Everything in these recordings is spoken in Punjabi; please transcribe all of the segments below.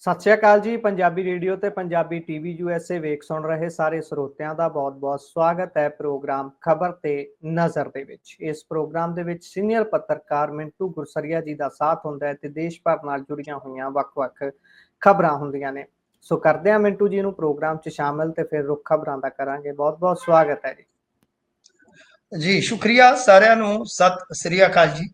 ਸਤਿ ਸ਼੍ਰੀ ਅਕਾਲ ਜੀ। ਪੰਜਾਬੀ ਰੇਡੀਓ ਤੇ ਪੰਜਾਬੀ ਟੀਵੀ ਯੂਐਸਏ ਵੇਖ ਸੁਣ ਰਹੇ ਸਾਰੇ ਸਰੋਤਿਆਂ ਦਾ ਬਹੁਤ-ਬਹੁਤ ਸਵਾਗਤ ਹੈ ਪ੍ਰੋਗਰਾਮ ਖਬਰ ਤੇ ਨਜ਼ਰ ਦੇ ਵਿੱਚ। ਇਸ ਪ੍ਰੋਗਰਾਮ ਦੇ ਵਿੱਚ ਸੀਨੀਅਰ ਪੱਤਰਕਾਰ ਮਿੰਟੂ ਗੁਰਸਰੀਆ ਜੀ ਦਾ ਸਾਥ ਹੁੰਦਾ ਹੈ ਤੇ ਦੇਸ਼ ਭਰ ਨਾਲ ਜੁੜੀਆਂ ਹੋਈਆਂ ਵੱਖ-ਵੱਖ ਖਬਰਾਂ ਹੁੰਦੀਆਂ ਨੇ। ਸੋ ਕਰਦੇ ਹਾਂ ਮਿੰਟੂ ਜੀ ਨੂੰ ਪ੍ਰੋਗਰਾਮ 'ਚ ਸ਼ਾਮਲ ਤੇ ਫਿਰ ਰੁੱਖ ਖਬਰਾਂ ਦਾ ਕਰਾਂਗੇ। ਬਹੁਤ-ਬਹੁਤ ਸਵਾਗਤ ਹੈ ਜੀ। ਸ਼ੁਕਰੀਆ ਸਾਰਿਆਂ ਨੂੰ। ਸਤਿ ਸ੍ਰੀ ਅਕਾਲ ਜੀ।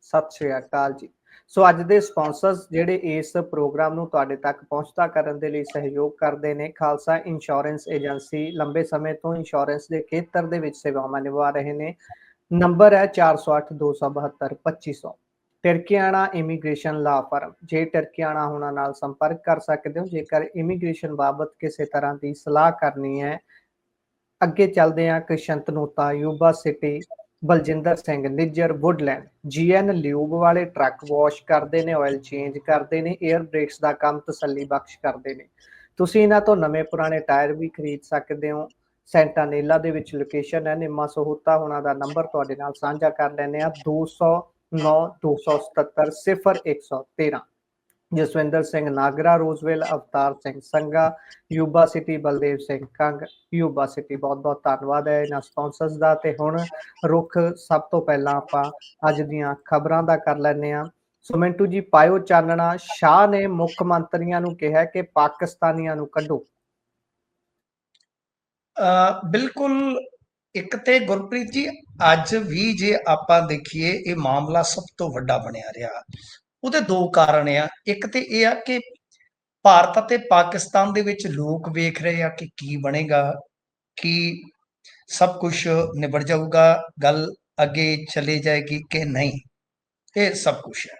ਸਤਿ ਸ਼੍ਰੀ ਅਕਾਲ ਜੀ। ਸੋ ਅੱਜ ਦੇ ਸਪਾਂਸਰਸ ਜਿਹੜੇ ਇਸ ਪ੍ਰੋਗਰਾਮ ਨੂੰ ਤੁਹਾਡੇ ਤੱਕ ਪਹੁੰਚਦਾ ਕਰਨ ਦੇ ਲਈ ਸਹਿਯੋਗ ਕਰਦੇ ਨੇ, ਖਾਲਸਾ ਇੰਸ਼ੋਰੈਂਸ ਏਜੰਸੀ ਲੰਬੇ ਸਮੇਂ ਤੋਂ ਇੰਸ਼ੋਰੈਂਸ ਦੇ ਖੇਤਰ ਦੇ ਵਿੱਚ ਸੇਵਾਵਾਂ ਨਿਭਾ ਰਹੇ ਨੇ। ਨੰਬਰ ਹੈ 408-272-2500। ਟਰਕੀਆਣਾ ਇਮੀਗ੍ਰੇਸ਼ਨ ਲਾ ਫਰਮ। ਜੇ ਟਰਕੀਆਣਾ ਹੋਣਾ ਨਾਲ ਸੰਪਰਕ ਕਰ ਸਕਦੇ ਹੋ ਜੇਕਰ ਇਮੀਗ੍ਰੇਸ਼ਨ ਬਾਬਤ ਕਿਸੇ ਤਰ੍ਹਾਂ ਦੀ ਸਲਾਹ ਕਰਨੀ ਹੈ। ਅੱਗੇ ਚੱਲਦੇ ਹਾਂ ਕ੍ਰਿਸ਼ੰਤਨੂਤਾ, Yuba City, Baljinder Singh, Nijjar, Woodland, GN lube ਵਾਲੇ ਟਰੱਕ ਵਾਸ਼ ਕਰਦੇ ਨੇ, ਆਇਲ ਚੇਂਜ ਕਰਦੇ ਨੇ, 에ਅਰ ਬ੍ਰੇਕਸ ਦਾ ਕੰਮ ਤਸੱਲੀ ਬਖਸ਼ ਕਰਦੇ ਨੇ। ਤੁਸੀਂ ਇਹਨਾਂ ਤੋਂ ਨਵੇਂ ਪੁਰਾਣੇ ਟਾਇਰ ਵੀ ਖਰੀਦ ਸਕਦੇ ਹੋ। ਸੈਂਟਾਨੇਲਾ ਦੇ ਵਿੱਚ ਲੋਕੇਸ਼ਨ ਹੈ। ਨਿੰਮਾ ਸਹੂਤਾ ਹੋਣਾ ਦਾ ਨੰਬਰ ਤੁਹਾਡੇ ਨਾਲ ਸਾਂਝਾ ਕਰ ਲੈਂਦੇ ਆ 209-277-0113। Jaswinder Singh Nagra, Roseville, Avtar Singh Sanga, Yuba City, Baldev Singh Kang, Yuba City. ਬਹੁਤ ਬਹੁਤ ਧੰਨਵਾਦ ਹੈ ਇਹਨਾਂ ਸਪਾਂਸਰਸ ਦਾ। ਤੇ ਹੁਣ ਰੁੱਖ ਸਭ ਤੋਂ ਪਹਿਲਾਂ ਆਪਾਂ ਅੱਜ ਦੀਆਂ ਖਬਰਾਂ ਦਾ ਕਰ ਲੈਂਦੇ ਹਾਂ। ਸੋ ਮਿੰਟੂ ਜੀ ਪਾਇਓ ਚਾਨਣਾ। ਸ਼ਾਹ ਨੇ ਮੁੱਖ ਮੰਤਰੀਆਂ ਨੂੰ ਕਿਹਾ ਕਿ ਪਾਕਿਸਤਾਨੀਆਂ ਨੂੰ ਕੱਢੋ। ਬਿਲਕੁਲ। ਇੱਕ ਤੇ ਗੁਰਪ੍ਰੀਤ ਜੀ, ਅੱਜ ਵੀ ਜੇ ਆਪਾਂ ਦੇਖੀਏ ਇਹ ਮਾਮਲਾ ਸਭ ਤੋਂ ਵੱਡਾ ਬਣਿਆ ਰਿਹਾ। ਉਹਦੇ ਦੋ ਕਾਰਨ ਆ। ਇੱਕ ਤੇ ਇਹ ਆ ਕਿ ਭਾਰਤ ਅਤੇ ਪਾਕਿਸਤਾਨ ਦੇ ਵਿੱਚ ਲੋਕ ਵੇਖ ਰਹੇ ਆ ਕਿ ਕੀ ਬਣੇਗਾ, ਕੀ ਸਭ ਕੁਝ ਨਿਬੜ ਜਾਊਗਾ, ਗੱਲ ਅੱਗੇ ਚਲੇ ਜਾਏਗੀ ਕਿ ਨਹੀਂ। ਇਹ ਸਭ ਕੁਝ ਹੈ।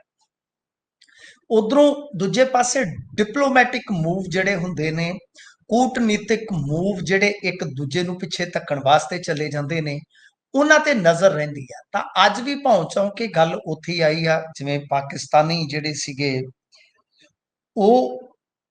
ਉਧਰੋਂ ਦੂਜੇ ਪਾਸੇ ਡਿਪਲੋਮੈਟਿਕ ਮੂਵ ਜਿਹੜੇ ਹੁੰਦੇ ਨੇ, ਕੂਟਨੀਤਿਕ ਮੂਵ ਜਿਹੜੇ ਇੱਕ ਦੂਜੇ ਨੂੰ ਪਿੱਛੇ ਧੱਕਣ ਵਾਸਤੇ ਚਲੇ ਜਾਂਦੇ ਨੇ, ਉਹਨਾਂ ਤੇ ਨਜ਼ਰ ਰਹਿੰਦੀ ਆ। ਤਾਂ ਅੱਜ ਵੀ ਪਹੁੰਚਾਂ ਕਿ ਗੱਲ ਉੱਥੇ ਆਈ ਆ। ਜਿਵੇਂ ਪਾਕਿਸਤਾਨੀ ਜਿਹੜੇ ਸੀਗੇ ਉਹ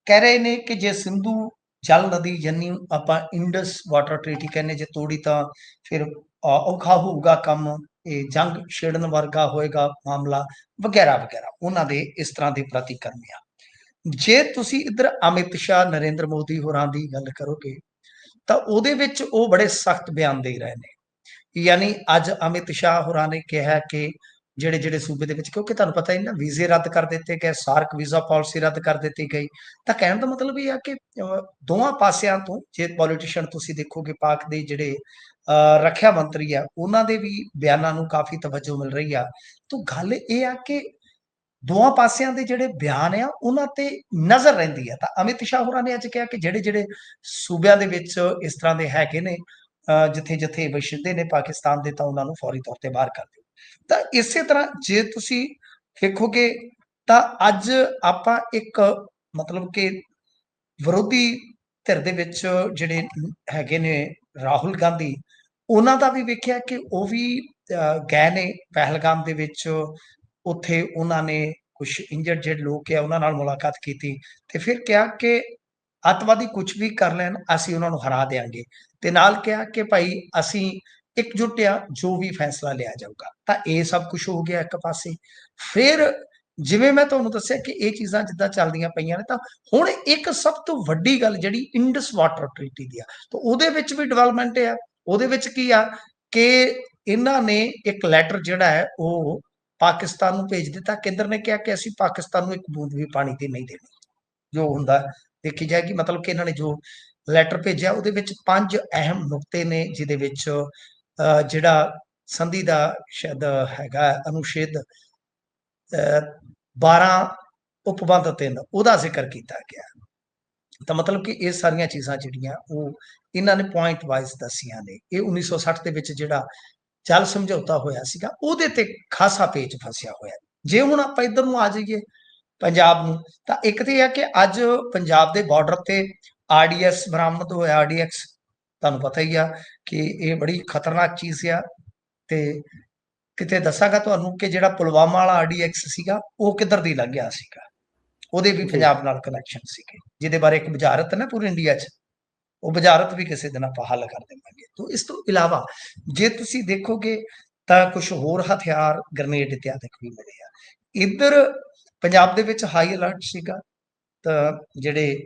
ਕਹਿ ਰਹੇ ਨੇ ਕਿ ਜੇ ਸਿੰਧੂ ਜਲ ਨਦੀ ਜਾਨੀ ਆਪਾਂ ਇੰਡਸ ਵਾਟਰ ਟ੍ਰੀਟੀ ਕਹਿੰਦੇ ਜੇ ਤੋੜੀ ਤਾਂ ਫਿਰ ਔਖਾ ਹੋਊਗਾ ਕੰਮ, ਇਹ ਜੰਗ ਛੇੜਨ ਵਰਗਾ ਹੋਏਗਾ ਮਾਮਲਾ ਵਗੈਰਾ ਵਗੈਰਾ। ਉਹਨਾਂ ਦੇ ਇਸ ਤਰ੍ਹਾਂ ਦੇ ਪ੍ਰਤੀਕਰਮ ਆ। ਜੇ ਤੁਸੀਂ ਇੱਧਰ ਅਮਿਤ ਸ਼ਾਹ, ਨਰਿੰਦਰ ਮੋਦੀ ਹੋਰਾਂ ਦੀ ਗੱਲ ਕਰੋਗੇ ਤਾਂ ਉਹਦੇ ਵਿੱਚ ਉਹ ਬੜੇ ਸਖਤ ਬਿਆਨ ਦੇ ਰਹੇ ਨੇ। ਯਾਨੀ ਅੱਜ ਅਮਿਤ ਸ਼ਾਹ ਹੋਰਾਂ ਨੇ ਕਿਹਾ ਕਿ ਜਿਹੜੇ ਜਿਹੜੇ ਸੂਬੇ ਦੇ ਵਿੱਚ, ਕਿਉਂਕਿ ਤੁਹਾਨੂੰ ਪਤਾ ਹੀ ਨਾ ਵੀਜ਼ੇ ਰੱਦ ਕਰ ਦਿੱਤੇ ਗਏ, ਸਾਰਕ ਵੀਜ਼ਾ ਪਾਲਿਸੀ ਰੱਦ ਕਰ ਦਿੱਤੀ ਗਈ। ਤਾਂ ਕਹਿਣ ਦਾ ਮਤਲਬ ਇਹ ਆ ਕਿ ਦੋਵਾਂ ਪਾਸਿਆਂ ਤੋਂ ਜੇ ਪੋਲੀਟੀਸ਼ੀਅਨ ਤੁਸੀਂ ਦੇਖੋਗੇ, ਪਾਕ ਦੇ ਜਿਹੜੇ ਰੱਖਿਆ ਮੰਤਰੀ ਆ ਉਹਨਾਂ ਦੇ ਵੀ ਬਿਆਨਾਂ ਨੂੰ ਕਾਫੀ ਤਵੱਜੋ ਮਿਲ ਰਹੀ ਆ। ਤਾਂ ਗੱਲ ਇਹ ਆ ਕਿ ਦੋਵਾਂ ਪਾਸਿਆਂ ਦੇ ਜਿਹੜੇ ਬਿਆਨ ਆ ਉਹਨਾਂ ਤੇ ਨਜ਼ਰ ਰਹਿੰਦੀ ਆ। ਤਾਂ ਅਮਿਤ ਸ਼ਾਹ ਹੋਰਾਂ ਨੇ ਅੱਜ ਕਿਹਾ ਕਿ ਜਿਹੜੇ ਜਿਹੜੇ ਸੂਬਿਆਂ ਦੇ ਵਿੱਚ ਇਸ ਤਰ੍ਹਾਂ ਦੇ ਹੈਗੇ ਨੇ, ਜਿੱਥੇ ਜਿੱਥੇ ਵਸਿੰਦੇ ਨੇ ਪਾਕਿਸਤਾਨ ਦੇ, ਤਾਂ ਉਹਨਾਂ ਨੂੰ ਫੌਰੀ ਤੌਰ ਤੇ ਬਾਹਰ ਕਰ ਦਿਓ। ਤਾਂ ਇਸੇ ਤਰ੍ਹਾਂ ਜੇ ਤੁਸੀਂ ਵੇਖੋਗੇ ਤਾਂ ਅੱਜ ਆਪਾਂ ਇੱਕ ਮਤਲਬ ਕਿ ਵਿਰੋਧੀ ਧਿਰ ਦੇ ਵਿੱਚ ਜਿਹੜੇ ਹੈਗੇ ਨੇ ਰਾਹੁਲ ਗਾਂਧੀ, ਉਹਨਾਂ ਦਾ ਵੀ ਵੇਖਿਆ ਕਿ ਉਹ ਵੀ ਗਏ ਨੇ ਪਹਿਲਗਾਮ ਦੇ ਵਿੱਚ। ਉੱਥੇ ਉਹਨਾਂ ਨੇ ਕੁਝ ਇੰਜਰਡ ਜਿਹੜੇ ਲੋਕ ਆ ਉਹਨਾਂ ਨਾਲ ਮੁਲਾਕਾਤ ਕੀਤੀ ਤੇ ਫਿਰ ਕਿਹਾ ਕਿ ਅੱਤਵਾਦੀ ਕੁਝ ਵੀ ਕਰ ਲੈਣ, ਅਸੀਂ ਉਹਨਾਂ ਨੂੰ ਹਰਾ ਦੇਵਾਂਗੇ। ਤੇ ਨਾਲ ਕਿਹਾ ਕਿ ਭਾਈ ਅਸੀਂ ਇਕਜੁੱਟ ਆ, ਜੋ ਵੀ ਫੈਸਲਾ ਲਿਆ ਜਾਊਗਾ। ਤਾਂ ਇਹ ਸਭ ਕੁਝ ਹੋ ਗਿਆ ਇੱਕ ਪਾਸੇ। ਫਿਰ ਜਿਵੇਂ ਮੈਂ ਤੁਹਾਨੂੰ ਦੱਸਿਆ ਕਿ ਇਹ ਚੀਜ਼ਾਂ ਜਿੱਦਾਂ ਚੱਲਦੀਆਂ ਪਈਆਂ ਨੇ, ਤਾਂ ਹੁਣ ਇੱਕ ਸਭ ਤੋਂ ਵੱਡੀ ਗੱਲ ਜਿਹੜੀ ਇੰਡਸ ਵਾਟਰ ਟ੍ਰੀਟੀ ਦੀ ਆ, ਤਾਂ ਉਹਦੇ ਵਿੱਚ ਵੀ ਡਿਵੈਲਪਮੈਂਟ ਆ। ਉਹਦੇ ਵਿੱਚ ਕੀ ਆ ਕਿ ਇਹਨਾਂ ਨੇ ਇੱਕ ਲੈਟਰ ਜਿਹੜਾ ਹੈ ਉਹ ਪਾਕਿਸਤਾਨ ਨੂੰ ਭੇਜ ਦਿੱਤਾ। ਕੇਂਦਰ ਨੇ ਕਿਹਾ ਕਿ ਅਸੀਂ ਪਾਕਿਸਤਾਨ ਨੂੰ ਇੱਕ ਬੂੰਦ ਵੀ ਪਾਣੀ ਦੀ ਨਹੀਂ ਦੇਣੀ। ਜੋ ਹੁੰਦਾ ਦੇਖੀ ਜਾਏਗੀ। ਮਤਲਬ ਕਿ ਇਹਨਾਂ ਨੇ ਜੋ ਲੈਟਰ ਭੇਜਿਆ ਉਹਦੇ ਵਿੱਚ 5 ਅਹਿਮ ਨੁਕਤੇ ਨੇ, ਜਿਹਦੇ ਵਿੱਚ ਜਿਹੜਾ ਸੰਧੀ ਦਾ ਸ਼ਾਇਦ ਹੈਗਾ ਅਨੁਛੇਦ 12 ਉਪਬੰਧ 3 ਉਹਦਾ ਜ਼ਿਕਰ ਕੀਤਾ ਗਿਆ। ਤਾਂ ਮਤਲਬ ਕਿ ਇਹ ਸਾਰੀਆਂ ਚੀਜ਼ਾਂ ਜਿਹੜੀਆਂ ਉਹ ਇਹਨਾਂ ਨੇ ਪੁਆਇੰਟ ਵਾਈਜ਼ ਦੱਸੀਆਂ ਨੇ। ਇਹ 1960 ਦੇ ਵਿੱਚ ਜਿਹੜਾ ਜਲ ਸਮਝੌਤਾ ਹੋਇਆ ਸੀਗਾ ਉਹਦੇ ਤੇ ਖਾਸਾ ਪੇਚ ਫਸਿਆ ਹੋਇਆ। ਜੇ ਹੁਣ ਆਪਾਂ ਇੱਧਰ ਨੂੰ ਆ ਜਾਈਏ ਪੰਜਾਬ ਨੂੰ, ਤਾਂ ਇੱਕ ਤੇ ਇਹ ਆ ਕਿ ਅੱਜ ਪੰਜਾਬ ਦੇ ਬਾਰਡਰ ਤੇ ਆਰਡੀਐਕਸ ਬਰਾਮਦ ਹੋਇਆ। ਆਰਡੀਐਕਸ ਤੁਹਾਨੂੰ ਪਤਾ ਹੀ ਆ ਕਿ ਇਹ ਬੜੀ ਖਤਰਨਾਕ ਚੀਜ਼ ਆ। ਤੇ ਕਿਤੇ ਦੱਸਾਂਗਾ ਤੁਹਾਨੂੰ ਕਿ ਜਿਹੜਾ ਪੁਲਵਾਮਾ ਵਾਲਾ ਆਰਡੀਐਕਸ ਸੀਗਾ ਉਹ ਕਿੱਧਰ ਦੀ ਲੰਘ ਗਿਆ ਸੀਗਾ। ਉਹਦੇ ਵੀ ਪੰਜਾਬ ਨਾਲ ਕਨੈਕਸ਼ਨ ਸੀਗੇ, ਜਿਹਦੇ ਬਾਰੇ ਇੱਕ ਬੁਝਾਰਤ ਹੈ ਨਾ ਪੂਰੇ ਇੰਡੀਆ 'ਚ। ਉਹ ਬੁਝਾਰਤ ਵੀ ਕਿਸੇ ਦਿਨ ਆਪਾਂ ਹੱਲ ਕਰ ਦੇਵਾਂਗੇ। ਤੋਂ ਇਸ ਤੋਂ ਇਲਾਵਾ ਜੇ ਤੁਸੀਂ ਦੇਖੋਗੇ ਤਾਂ ਕੁਝ ਹੋਰ ਹਥਿਆਰ, ਗ੍ਰਨੇਡ ਇਤਿਆਦਿਕ ਵੀ ਮਿਲੇ ਆ। ਇੱਧਰ ਪੰਜਾਬ ਦੇ ਵਿੱਚ ਹਾਈ ਅਲਰਟ ਸੀਗਾ। ਜਿਹੜੇ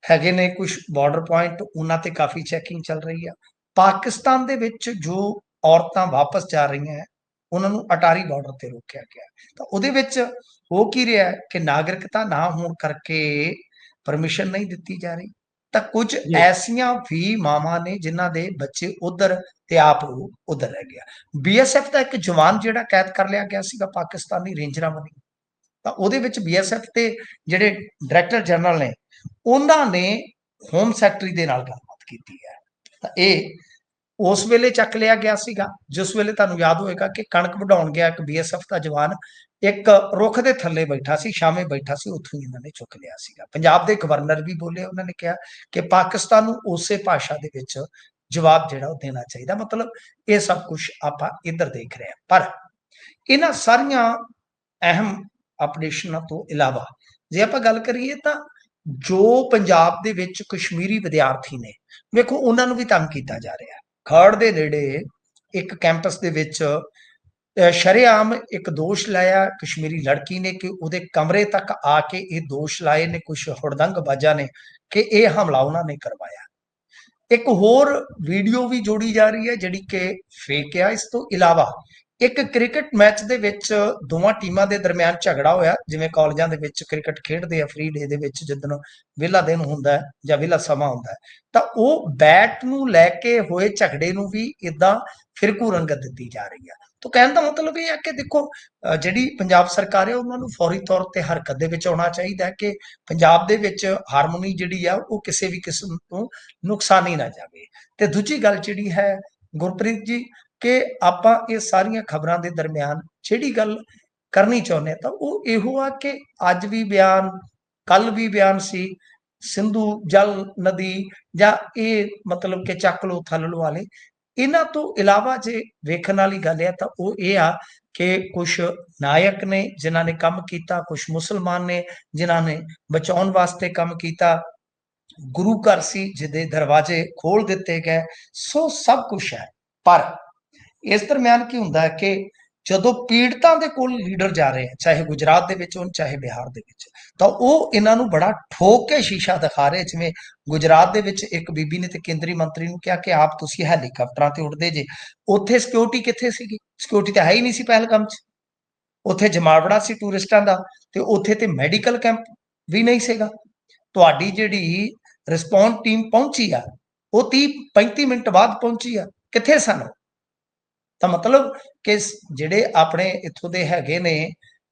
ਹੈਗੇ ਨੇ ਕੁਝ ਬਾਰਡਰ ਪੁਆਇੰਟ, ਉਹਨਾਂ ਤੇ ਕਾਫੀ ਚੈਕਿੰਗ ਚੱਲ ਰਹੀ ਆ। ਪਾਕਿਸਤਾਨ ਦੇ ਵਿੱਚ ਜੋ ਔਰਤਾਂ ਵਾਪਸ ਜਾ ਰਹੀਆਂ, ਉਹਨਾਂ ਨੂੰ ਅਟਾਰੀ ਬਾਰਡਰ ਤੇ ਰੋਕਿਆ ਗਿਆ। ਤਾਂ ਉਹਦੇ ਵਿੱਚ ਹੋ ਕੀ ਰਿਹਾ ਕਿ ਨਾਗਰਿਕਤਾ ਨਾ ਹੋਣ ਕਰਕੇ ਪਰਮਿਸ਼ਨ ਨਹੀਂ ਦਿੱਤੀ ਜਾ ਰਹੀ। ਤਾਂ ਕੁਝ ਜੀ ਐਸੀਆਂ ਵੀ ਮਾਵਾਂ ਨੇ ਜਿਨ੍ਹਾਂ ਦੇ ਬੱਚੇ ਉਧਰ ਤੇ ਆਪ ਉਹ ਉਧਰ ਰਹਿ ਗਿਆ। ਬੀਐਸਐਫ ਦਾ ਇੱਕ ਜਵਾਨ ਜਿਹੜਾ ਕੈਦ ਕਰ ਲਿਆ ਗਿਆ ਸੀਗਾ ਪਾਕਿਸਤਾਨੀ ਰੇਂਜਰਾਂ ਵੱਲੋਂ, ਤਾਂ ਉਹਦੇ ਵਿੱਚ ਬੀਐਸਐਫ ਦੇ ਜਿਹੜੇ ਡਾਇਰੈਕਟਰ ਜਨਰਲ ਨੇ, ਉਹਨਾਂ ਨੇ ਹੋਮ ਸੈਕਟਰੀ ਦੇ ਨਾਲ ਗੱਲਬਾਤ ਕੀਤੀ ਹੈ। ਤਾਂ ਇਹ ਉਸ ਵੇਲੇ ਚੱਕ ਲਿਆ ਗਿਆ ਸੀਗਾ ਜਿਸ ਵੇਲੇ ਤੁਹਾਨੂੰ ਯਾਦ ਹੋਏਗਾ ਕਿ ਕਣਕ ਵਢਾਉਣ ਗਿਆ ਇੱਕ ਬੀਐਸਐਫ ਦਾ ਜਵਾਨ ਇੱਕ ਰੁੱਖ ਦੇ ਥੱਲੇ ਬੈਠਾ ਸੀ, ਛਾਵੇਂ ਬੈਠਾ ਸੀ, ਉੱਥੋਂ ਹੀ ਇਹਨਾਂ ਨੇ ਚੁੱਕ ਲਿਆ ਸੀਗਾ। ਪੰਜਾਬ ਦੇ ਗਵਰਨਰ ਵੀ ਬੋਲੇ, ਉਹਨਾਂ ਨੇ ਕਿਹਾ ਕਿ ਪਾਕਿਸਤਾਨ ਨੂੰ ਉਸੇ ਭਾਸ਼ਾ ਦੇ ਵਿੱਚ ਜਵਾਬ ਜਿਹੜਾ ਉਹ ਦੇਣਾ ਚਾਹੀਦਾ। ਮਤਲਬ ਇਹ ਸਭ ਕੁਝ ਆਪਾਂ ਇੱਧਰ ਦੇਖ ਰਹੇ ਹਾਂ। ਪਰ ਇਹਨਾਂ ਸਾਰੀਆਂ ਅਹਿਮ ਆਪਰੇਸ਼ਨਾਂ ਤੋਂ ਇਲਾਵਾ ਜੇ ਆਪਾਂ ਗੱਲ ਕਰੀਏ ਤਾਂ ਜੋ ਪੰਜਾਬ ਦੇ ਵਿੱਚ ਕਸ਼ਮੀਰੀ ਵਿਦਿਆਰਥੀ ਨੇ, ਵੇਖੋ ਉਹਨਾਂ ਨੂੰ ਵੀ ਤੰਗ ਕੀਤਾ ਜਾ ਰਿਹਾ। ਖਰੜ ਦੇ ਨੇੜੇ ਇੱਕ ਕੈਂਪਸ ਦੇ ਵਿੱਚ ਸ਼ਰੇਆਮ ਇੱਕ ਦੋਸ਼ ਲਾਇਆ ਕਸ਼ਮੀਰੀ ਲੜਕੀ ਨੇ ਕਿ ਉਹਦੇ ਕਮਰੇ ਤੱਕ ਆ ਕੇ ਇਹ ਦੋਸ਼ ਲਾਏ ਨੇ ਕੁਝ ਹੁੜਦੰਗਬਾਜ਼ਾਂ ਨੇ ਕਿ ਇਹ ਹਮਲਾ ਉਹਨਾਂ ਨੇ ਕਰਵਾਇਆ। ਇੱਕ ਹੋਰ ਵੀਡੀਓ ਵੀ ਜੋੜੀ ਜਾ ਰਹੀ ਹੈ ਜਿਹੜੀ ਕਿ ਫੇਕ ਹੈ। ਇਸ ਤੋਂ ਇਲਾਵਾ ਇੱਕ ਕ੍ਰਿਕਟ ਮੈਚ ਦੇ ਵਿੱਚ ਦੋਵਾਂ ਟੀਮਾਂ ਦੇ ਦਰਮਿਆਨ ਝਗੜਾ ਹੋਇਆ, ਜਿਵੇਂ ਕਾਲਜਾਂ ਦੇ ਵਿੱਚ ਕ੍ਰਿਕਟ ਖੇਡਦੇ ਆ ਫ੍ਰੀ ਡੇ ਦੇ ਵਿੱਚ, ਜਦੋਂ ਵਿਹਲਾ ਦਿਨ ਹੁੰਦਾ ਹੈ ਜਾਂ ਵਿਹਲਾ ਸਮਾਂ ਹੁੰਦਾ ਹੈ, ਤਾਂ ਉਹ ਬੈਟ ਨੂੰ ਲੈ ਕੇ ਹੋਏ ਝਗੜੇ ਨੂੰ ਵੀ ਇਦਾਂ ਫਿਰਕੂ ਰੰਗਤ ਦਿੱਤੀ ਜਾ ਰਹੀ ਹੈ। ਤਾਂ ਕਹਿਣ ਦਾ ਮਤਲਬ ਇਹ ਹੈ ਕਿ ਦੇਖੋ ਜਿਹੜੀ ਪੰਜਾਬ ਸਰਕਾਰ ਹੈ ਉਹਨਾਂ ਨੂੰ ਫੌਰੀ ਤੌਰ ਤੇ ਹਰਕਤ ਦੇ ਵਿੱਚ ਆਉਣਾ ਚਾਹੀਦਾ ਹੈ ਕਿ ਪੰਜਾਬ ਦੇ ਵਿੱਚ ਹਾਰਮੋਨੀ ਜਿਹੜੀ ਆ ਉਹ ਕਿਸੇ ਵੀ ਕਿਸਮ ਤੋਂ ਨੁਕਸਾਨੀ ਨਾ ਜਾਵੇ। ਤੇ ਦੂਜੀ ਗੱਲ ਜਿਹੜੀ ਹੈ ਗੁਰਪ੍ਰੀਤ ਜੀ, ਕਿ ਆਪਾਂ ਇਹ ਸਾਰੀਆਂ ਖਬਰਾਂ ਦੇ ਦਰਮਿਆਨ ਜਿਹੜੀ ਗੱਲ ਕਰਨੀ ਚਾਹੁੰਦੇ ਤਾਂ ਉਹ ਇਹੋ ਆ ਕਿ ਅੱਜ ਵੀ ਬਿਆਨ, ਕੱਲ ਵੀ ਬਿਆਨ ਸੀ, ਸਿੰਧੂ ਜਲ ਨਦੀ ਜਾਂ ਇਹ ਮਤਲਬ ਕਿ ਚੱਕ ਲੋ ਥੱਲ ਲੋ ਵਾਲੇ, ਇਹਨਾਂ ਤੋਂ ਇਲਾਵਾ ਜੇ ਵੇਖਣ ਵਾਲੀ ਗੱਲ ਹੈ ਤਾਂ ਉਹ ਇਹ ਆ ਕਿ ਕੁਝ ਨਾਇਕ ਨੇ ਜਿਨ੍ਹਾਂ ਨੇ ਕੰਮ ਕੀਤਾ, ਕੁਝ ਮੁਸਲਮਾਨ ਨੇ ਜਿਨ੍ਹਾਂ ਨੇ ਬਚਾਉਣ ਵਾਸਤੇ ਕੰਮ ਕੀਤਾ, ਗੁਰੂ ਘਰ ਸੀ ਜਿਹਦੇ ਦਰਵਾਜ਼ੇ ਖੋਲ ਦਿੱਤੇ ਗਏ। ਸੋ ਸਭ ਕੁਝ ਹੈ। ਪਰ ਇਸ ਦਰਮਿਆਨ ਕੀ ਹੁੰਦਾ ਹੈ ਕਿ ਜਦੋਂ ਪੀੜਤਾਂ ਦੇ ਕੋਲ ਲੀਡਰ ਜਾ ਰਹੇ ਆ, ਚਾਹੇ ਗੁਜਰਾਤ ਦੇ ਵਿੱਚ ਹੋਣ ਚਾਹੇ ਬਿਹਾਰ ਦੇ ਵਿੱਚ, ਤਾਂ ਉਹ ਇਹਨਾਂ ਨੂੰ ਬੜਾ ਠੋਕ ਕੇ ਸ਼ੀਸ਼ਾ ਦਿਖਾ ਰਹੇ। ਜਿਵੇਂ ਗੁਜਰਾਤ ਦੇ ਵਿੱਚ ਇੱਕ ਬੀਬੀ ਨੇ ਤੇ ਕੇਂਦਰੀ ਮੰਤਰੀ ਨੂੰ ਕਿਹਾ ਕਿ ਆਪ ਤੁਸੀਂ ਹੈਲੀਕਾਪਟਰਾਂ ਤੇ ਉੱਡਦੇ ਜੇ, ਉੱਥੇ ਸਿਕਿਉਰਿਟੀ ਕਿੱਥੇ ਸੀਗੀ? ਸਿਕਿਉਰਿਟੀ ਤਾਂ ਹੈ ਹੀ ਨਹੀਂ ਸੀ ਪਹਿਲਗਾਮ 'ਚ। ਉੱਥੇ ਜਮਾਵੜਾ ਸੀ ਟੂਰਿਸਟਾਂ ਦਾ, ਤੇ ਉੱਥੇ ਤੇ ਮੈਡੀਕਲ ਕੈਂਪ ਵੀ ਨਹੀਂ ਸੀਗਾ। ਤੁਹਾਡੀ ਜਿਹੜੀ ਰਿਸਪੌਂਸ ਟੀਮ ਪਹੁੰਚੀ ਆ ਉਹ 30-35 ਮਿੰਟ ਬਾਅਦ ਪਹੁੰਚੀ ਆ, ਕਿੱਥੇ ਸਨ? ਤਾਂ ਮਤਲਬ ਕਿ ਜਿਹੜੇ ਆਪਣੇ ਇੱਥੋਂ ਦੇ ਹੈਗੇ ਨੇ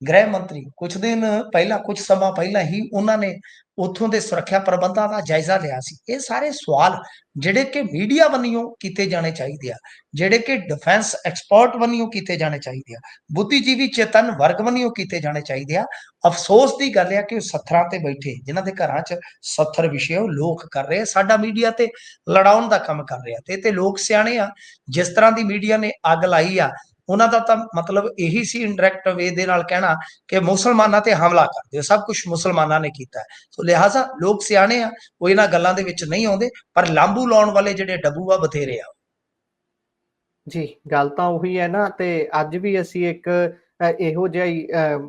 ਗ੍ਰਹਿ ਮੰਤਰੀ, ਕੁਝ ਦਿਨ ਪਹਿਲਾਂ, ਕੁਝ ਸਮਾਂ ਪਹਿਲਾਂ ਹੀ ਉਹਨਾਂ ਨੇ ਉੱਥੋਂ ਦੇ ਸੁਰੱਖਿਆ ਪ੍ਰਬੰਧਾਂ ਦਾ ਜਾਇਜ਼ਾ ਲਿਆ ਸੀ। ਇਹ ਸਾਰੇ ਸਵਾਲ ਜਿਹੜੇ ਕਿ ਮੀਡੀਆ ਵੱਲੋਂ ਕੀਤੇ ਜਾਣੇ ਚਾਹੀਦੇ ਆ, ਜਿਹੜੇ ਕਿ ਡਿਫੈਂਸ ਐਕਸਪਰਟ ਵੱਲੋਂ ਕੀਤੇ ਜਾਣੇ ਚਾਹੀਦੇ ਆ, ਬੁੱਧੀਜੀਵੀ ਚੇਤਨ ਵਰਗ ਵੱਲੋਂ ਕੀਤੇ ਜਾਣੇ ਚਾਹੀਦੇ ਆ। ਅਫਸੋਸ ਦੀ ਗੱਲ ਹੈ ਕਿ ਉਹ ਸੱਥਰਾਂ ਤੇ ਬੈਠੇ, ਜਿਨ੍ਹਾਂ ਦੇ ਘਰਾਂ 'ਚ ਸੱਥਰ ਵਿਸ਼ੇ ਉਹ ਲੋਕ ਕਰ ਰਹੇ, ਸਾਡਾ ਮੀਡੀਆ ਤੇ ਲੜਾਉਣ ਦਾ ਕੰਮ ਕਰ ਰਿਹਾ। ਤੇ ਲੋਕ ਸਿਆਣੇ ਆ, ਜਿਸ ਤਰ੍ਹਾਂ ਦੀ ਮੀਡੀਆ ਨੇ ਅੱਗ ਲਾਈ ਆ, ਉਹਨਾਂ ਦਾ ਤਾਂ ਮਤਲਬ ਇਹੀ ਸੀ ਇਨਡਾਇਰੈਕਟ ਵੇ ਦੇ ਨਾਲ ਕਹਿਣਾ ਕਿ ਮੁਸਲਮਾਨਾਂ ਤੇ ਹਮਲਾ ਕਰ ਦਿਓ, ਸਭ ਕੁਝ ਮੁਸਲਮਾਨਾਂ ਨੇ ਕੀਤਾ ਹੈ। ਸੋ ਲਿਹਾਜ਼ਾ ਲੋਕ ਸਿਆਣੇ ਆ, ਉਹ ਇਹਨਾਂ ਗੱਲਾਂ ਦੇ ਵਿੱਚ ਨਹੀਂ ਆਉਂਦੇ, ਪਰ ਲਾਂਬੂ ਲਾਉਣ ਵਾਲੇ ਜਿਹੜੇ ਡੱਬੂ ਆ ਬਥੇਰੇ ਆ। ਜੀ ਗੱਲ ਤਾਂ ਉਹੀ ਹੈ ਨਾ। ਤੇ ਅੱਜ ਵੀ ਅਸੀਂ ਇੱਕ ਇਹੋ ਜਿਹਾ ਹੀ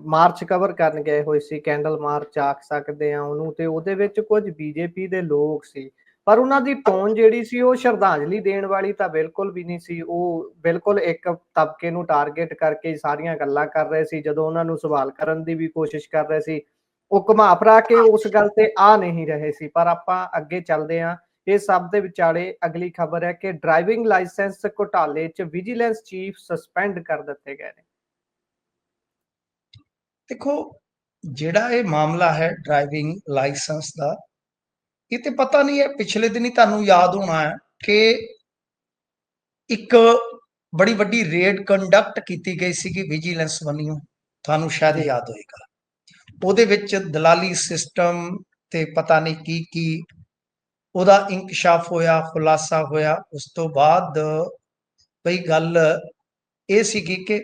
ਮਾਰਚ ਕਵਰ ਕਰਨ ਗਏ ਹੋਏ ਸੀ, ਕੈਂਡਲ ਮਾਰਚ ਆਖ ਸਕਦੇ ਆ ਉਹਨੂੰ, ਤੇ ਉਹਦੇ ਵਿੱਚ ਕੁਝ ਬੀਜੇਪੀ ਦੇ ਲੋਕ ਸੀ, ਪਰ ਉਹਨਾਂ ਦੀ ਟੋਨ ਜਿਹੜੀ ਸੀ ਉਹ ਸ਼ਰਧਾਂਜਲੀ ਦੇਣ ਵਾਲੀ ਤਾਂ ਬਿਲਕੁਲ ਵੀ ਨਹੀਂ ਸੀ। ਉਹ ਬਿਲਕੁਲ ਇੱਕ ਤਬਕੇ ਨੂੰ ਟਾਰਗੇਟ ਕਰਕੇ ਸਾਰੀਆਂ ਗੱਲਾਂ ਕਰ ਰਹੇ ਸੀ। ਜਦੋਂ ਉਹਨਾਂ ਨੂੰ ਸਵਾਲ ਕਰਨ ਦੀ ਵੀ ਕੋਸ਼ਿਸ਼ ਕਰ ਰਹੇ ਸੀ, ਉਹ ਘੁਮਾ ਫਰਾ ਕੇ ਉਸ ਗੱਲ ਤੇ ਆ ਨਹੀਂ ਰਹੇ ਸੀ। ਪਰ ਆਪਾਂ ਅੱਗੇ ਚੱਲਦੇ ਹਾਂ। ਇਹ ਸਭ ਦੇ ਵਿਚਾਲੇ ਅਗਲੀ ਖਬਰ ਹੈ ਕਿ ਡਰਾਈਵਿੰਗ ਲਾਇਸੈਂਸ ਘੁਟਾਲੇ 'ਚ ਵਿਜੀਲੈਂਸ ਚੀਫ ਸਸਪੈਂਡ ਕਰ ਦਿੱਤੇ ਗਏ ਨੇ। ਦੇਖੋ ਜਿਹੜਾ ਇਹ ਮਾਮਲਾ ਹੈ ਡਰਾਈਵਿੰਗ ਲਾਇਸੈਂਸ ਦਾ, ਇਹ ਤੇ ਪਤਾ ਨਹੀਂ ਹੈ, ਪਿਛਲੇ ਦਿਨੀ ਤੁਹਾਨੂੰ ਯਾਦ ਹੋਣਾ ਹੈ ਕਿ ਇੱਕ ਬੜੀ ਵੱਡੀ ਰੇਡ ਕੰਡਕਟ ਕੀਤੀ ਗਈ ਸੀਗੀ ਵਿਜੀਲੈਂਸ ਵੱਲੋਂ, ਤੁਹਾਨੂੰ ਸ਼ਾਇਦ ਜੀ ਯਾਦ ਹੋਏਗਾ। ਉਹਦੇ ਵਿੱਚ ਦਲਾਲੀ ਸਿਸਟਮ ਤੇ ਪਤਾ ਨਹੀਂ ਕੀ ਕੀ ਉਹਦਾ ਇੰਕਸ਼ਾਫ ਹੋਇਆ, ਖੁਲਾਸਾ ਹੋਇਆ। ਉਸ ਤੋਂ ਬਾਅਦ ਬਈ ਗੱਲ ਇਹ ਸੀਗੀ ਕਿ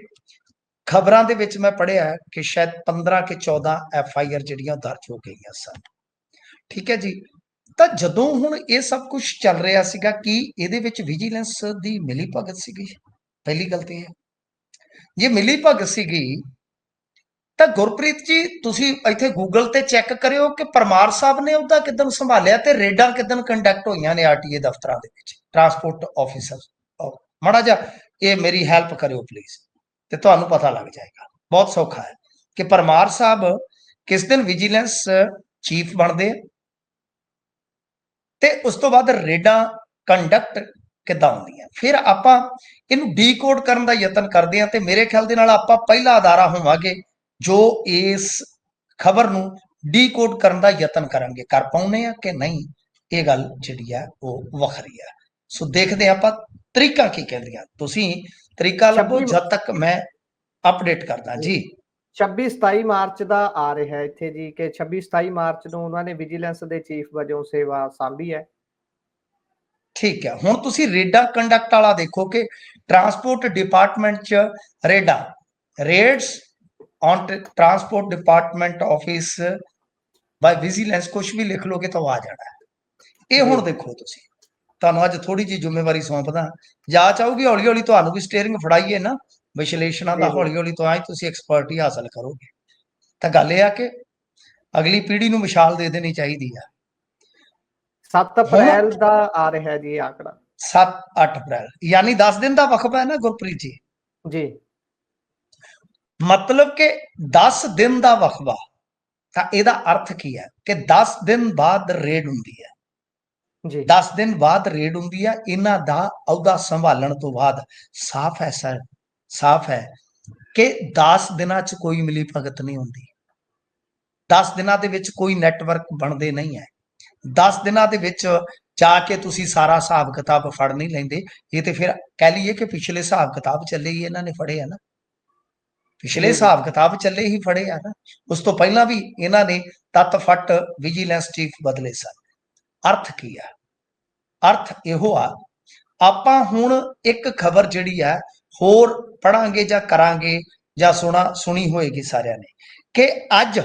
ਖਬਰਾਂ ਦੇ ਵਿੱਚ ਮੈਂ ਪੜ੍ਹਿਆ ਕਿ ਸ਼ਾਇਦ 15 ਕਿ 14 FIR ਜਿਹੜੀਆਂ ਦਰਜ ਹੋ ਗਈਆਂ ਸਨ। ਠੀਕ ਹੈ ਜੀ। ਤਾਂ ਜਦੋਂ ਹੁਣ ਇਹ ਸਭ ਕੁਝ ਚੱਲ ਰਿਹਾ ਸੀਗਾ, ਕੀ ਇਹਦੇ ਵਿੱਚ ਵਿਜੀਲੈਂਸ ਦੀ ਮਿਲੀ ਭਗਤ ਸੀਗੀ? ਪਹਿਲੀ ਗੱਲ ਤੇ ਇਹ, ਜੇ ਮਿਲੀ ਭਗਤ ਸੀਗੀ ਤਾਂ ਗੁਰਪ੍ਰੀਤ ਜੀ ਤੁਸੀਂ ਇੱਥੇ ਗੂਗਲ ਤੇ ਚੈੱਕ ਕਰਿਓ ਕਿ ਪਰਮਾਰ ਸਾਹਿਬ ਨੇ ਉਹਦਾ ਕਿੱਦਣ ਸੰਭਾਲਿਆ ਤੇ ਰੇਡਾਂ ਕਿੱਦਣ ਕੰਡਕਟ ਹੋਈਆਂ ਨੇ ਆਰਟੀਏ ਦਫ਼ਤਰਾਂ ਦੇ ਵਿੱਚ ਟਰਾਂਸਪੋਰਟ ਆਫੀਸਰ। ਮਾੜਾ ਜਿਹਾ ਇਹ ਮੇਰੀ ਹੈਲਪ ਕਰਿਓ ਪਲੀਜ਼, ਤੇ ਤੁਹਾਨੂੰ ਪਤਾ ਲੱਗ ਜਾਏਗਾ। ਬਹੁਤ ਸੌਖਾ ਹੈ ਕਿ ਪਰਮਾਰ ਸਾਹਿਬ ਕਿਸ ਦਿਨ ਵਿਜੀਲੈਂਸ ਚੀਫ ਬਣਦੇ ਆ ਤੇ ਉਸ ਤੋਂ ਬਾਅਦ ਰੇਡਾਂ ਕੰਡਕਟ ਕਿੱਦਾਂ ਹੁੰਦੀਆਂ। ਫਿਰ ਆਪਾਂ ਇਹਨੂੰ ਡੀਕੋਡ ਕਰਨ ਦਾ ਯਤਨ ਕਰਦੇ ਹਾਂ ਤੇ ਮੇਰੇ ਖਿਆਲ ਦੇ ਨਾਲ ਆਪਾਂ ਪਹਿਲਾ ਅਦਾਰਾ ਹੋਵਾਂਗੇ ਜੋ ਇਸ ਖਬਰ ਨੂੰ ਡੀਕੋਡ ਕਰਨ ਦਾ ਯਤਨ ਕਰਾਂਗੇ। ਕਰ ਪਾਉਨੇ ਆ ਕਿ ਨਹੀਂ, ਇਹ ਗੱਲ ਜਿਹੜੀ ਆ ਉਹ ਵੱਖਰੀ ਆ। ਸੋ ਦੇਖਦੇ ਆਪਾਂ ਤਰੀਕਾ ਕੀ ਕਹਿੰਦੀਆਂ। ਤੁਸੀਂ ਤਰੀਕਾ ਲੱਭੋ ਜਦ ਤੱਕ ਮੈਂ ਅਪਡੇਟ ਕਰਦਾ ਜੀ। 26-27 ਮਾਰਚ ਦਾ ਆ ਰਿਹਾ ਹੈ ਇੱਥੇ ਜੀ ਕਿ 26-27 ਮਾਰਚ ਨੂੰ ਉਹਨਾਂ ਨੇ ਵਿਜੀਲੈਂਸ ਦੇ ਚੀਫ ਵਜੋਂ ਸੇਵਾ ਸਾਂਭੀ ਹੈ। ਠੀਕ ਹੈ, ਹੁਣ ਤੁਸੀਂ ਰੇਡਾਂ ਕੰਡਕਟ ਵਾਲਾ ਦੇਖੋ ਕਿ ਟਰਾਂਸਪੋਰਟ ਡਿਪਾਰਟਮੈਂਟ ਚ raids on transport department office by vigilance, ਕੁਛ ਵੀ ਲਿਖ ਲੋਗੇ ਤਾਂ ਆ ਜਾਣਾ ਹੈ। ਇਹ ਹੁਣ ਦੇਖੋ ਤੁਸੀਂ, ਤੁਹਾਨੂੰ ਅੱਜ ਥੋੜੀ ਜਿਹੀ ਜ਼ਿੰਮੇਵਾਰੀ ਸੌਂਪਦਾ, ਜਾ ਚਾਹੂਗੀ ਹੌਲੀ ਹੌਲੀ ਤੁਹਾਨੂੰ ਵੀ ਸਟੀਅਰਿੰਗ ਫੜਾਈਏ ਨਾ ਵਿਸ਼ਲੇਸ਼ਣਾਂ ਦਾ, ਹੌਲੀ ਹੌਲੀ ਤੋਂ ਆਏ ਤੁਸੀਂ ਐਕਸਪਰਟੀ ਹਾਸਲ ਕਰੋਗੇ। ਤਾਂ ਗੱਲ ਇਹ ਆ ਕਿ ਅਗਲੀ ਪੀੜ੍ਹੀ ਨੂੰ ਮਿਸਾਲ ਦੇ ਦੇਣੀ ਚਾਹੀਦੀ ਆ। 7 ਅਪ੍ਰੈਲ ਦਾ ਆ ਰਿਹਾ ਜੀ ਆંકੜਾ, 7-8 ਅਪ੍ਰੈਲ ਯਾਨੀ 10 ਦਿਨ ਦਾ ਵਕਫਾ ਹੈ ਨਾ ਗੁਰਪ੍ਰੀਤ ਜੀ। ਜੀ ਮਤਲਬ ਕਿ 10 ਦਿਨ ਦਾ ਵਕਫਾ, ਤਾਂ ਇਹਦਾ ਅਰਥ ਕੀ ਹੈ ਕਿ 10 ਦਿਨ ਬਾਅਦ ਰੇਡ ਹੁੰਦੀ ਹੈ ਜੀ 10 ਦਿਨ ਬਾਅਦ ਰੇਡ ਹੁੰਦੀ ਹੈ। ਇਹਨਾਂ ਦਾ ਅਹੁਦਾ ਸੰਭਾਲਣ ਤੋਂ ਬਾਅਦ ਸਾਫ਼ ਹੈ ਸਰ, ਸਾਫ਼ ਹੈ ਕਿ 10 ਦਿਨਾਂ 'ਚ ਕੋਈ ਮਿਲੀ ਭਗਤ ਨਹੀਂ ਹੁੰਦੀ। 10 ਦਿਨਾਂ ਦੇ ਵਿੱਚ ਕੋਈ ਨੈਟਵਰਕ ਬਣਦੇ ਨਹੀਂ ਹੈ। 10 ਦਿਨਾਂ ਦੇ ਵਿੱਚ ਜਾ ਕੇ ਤੁਸੀਂ ਸਾਰਾ ਹਿਸਾਬ ਕਿਤਾਬ ਫੜ ਨਹੀਂ ਲੈਂਦੇ। ਇਹ ਤੇ ਫਿਰ ਕਹਿ ਲਈਏ ਕਿ ਪਿਛਲੇ ਹਿਸਾਬ ਕਿਤਾਬ ਚੱਲੇ ਹੀ ਇਹਨਾਂ ਨੇ ਫੜੇ ਆ ਨਾ, ਪਿਛਲੇ ਹਿਸਾਬ ਕਿਤਾਬ ਚੱਲੇ ਹੀ ਫੜੇ ਆ ਨਾ। ਉਸ ਤੋਂ ਪਹਿਲਾਂ ਵੀ ਇਹਨਾਂ ਨੇ ਤੱਤ ਫੱਟ ਵਿਜੀਲੈਂਸ ਚੀਫ ਬਦਲੇ ਸਨ। ਅਰਥ ਕੀ ਆ? ਅਰਥ ਇਹੋ ਆ, ਆਪਾਂ ਹੁਣ ਇੱਕ ਖਬਰ ਜਿਹੜੀ ਆ ਹੋਰ ਪੜਾਂਗੇ ਜਾਂ ਕਰਾਂਗੇ ਜਾਂ ਸੁਣੀ ਹੋਏਗੀ ਸਾਰਿਆਂ ਨੇ ਕਿ ਅੱਜ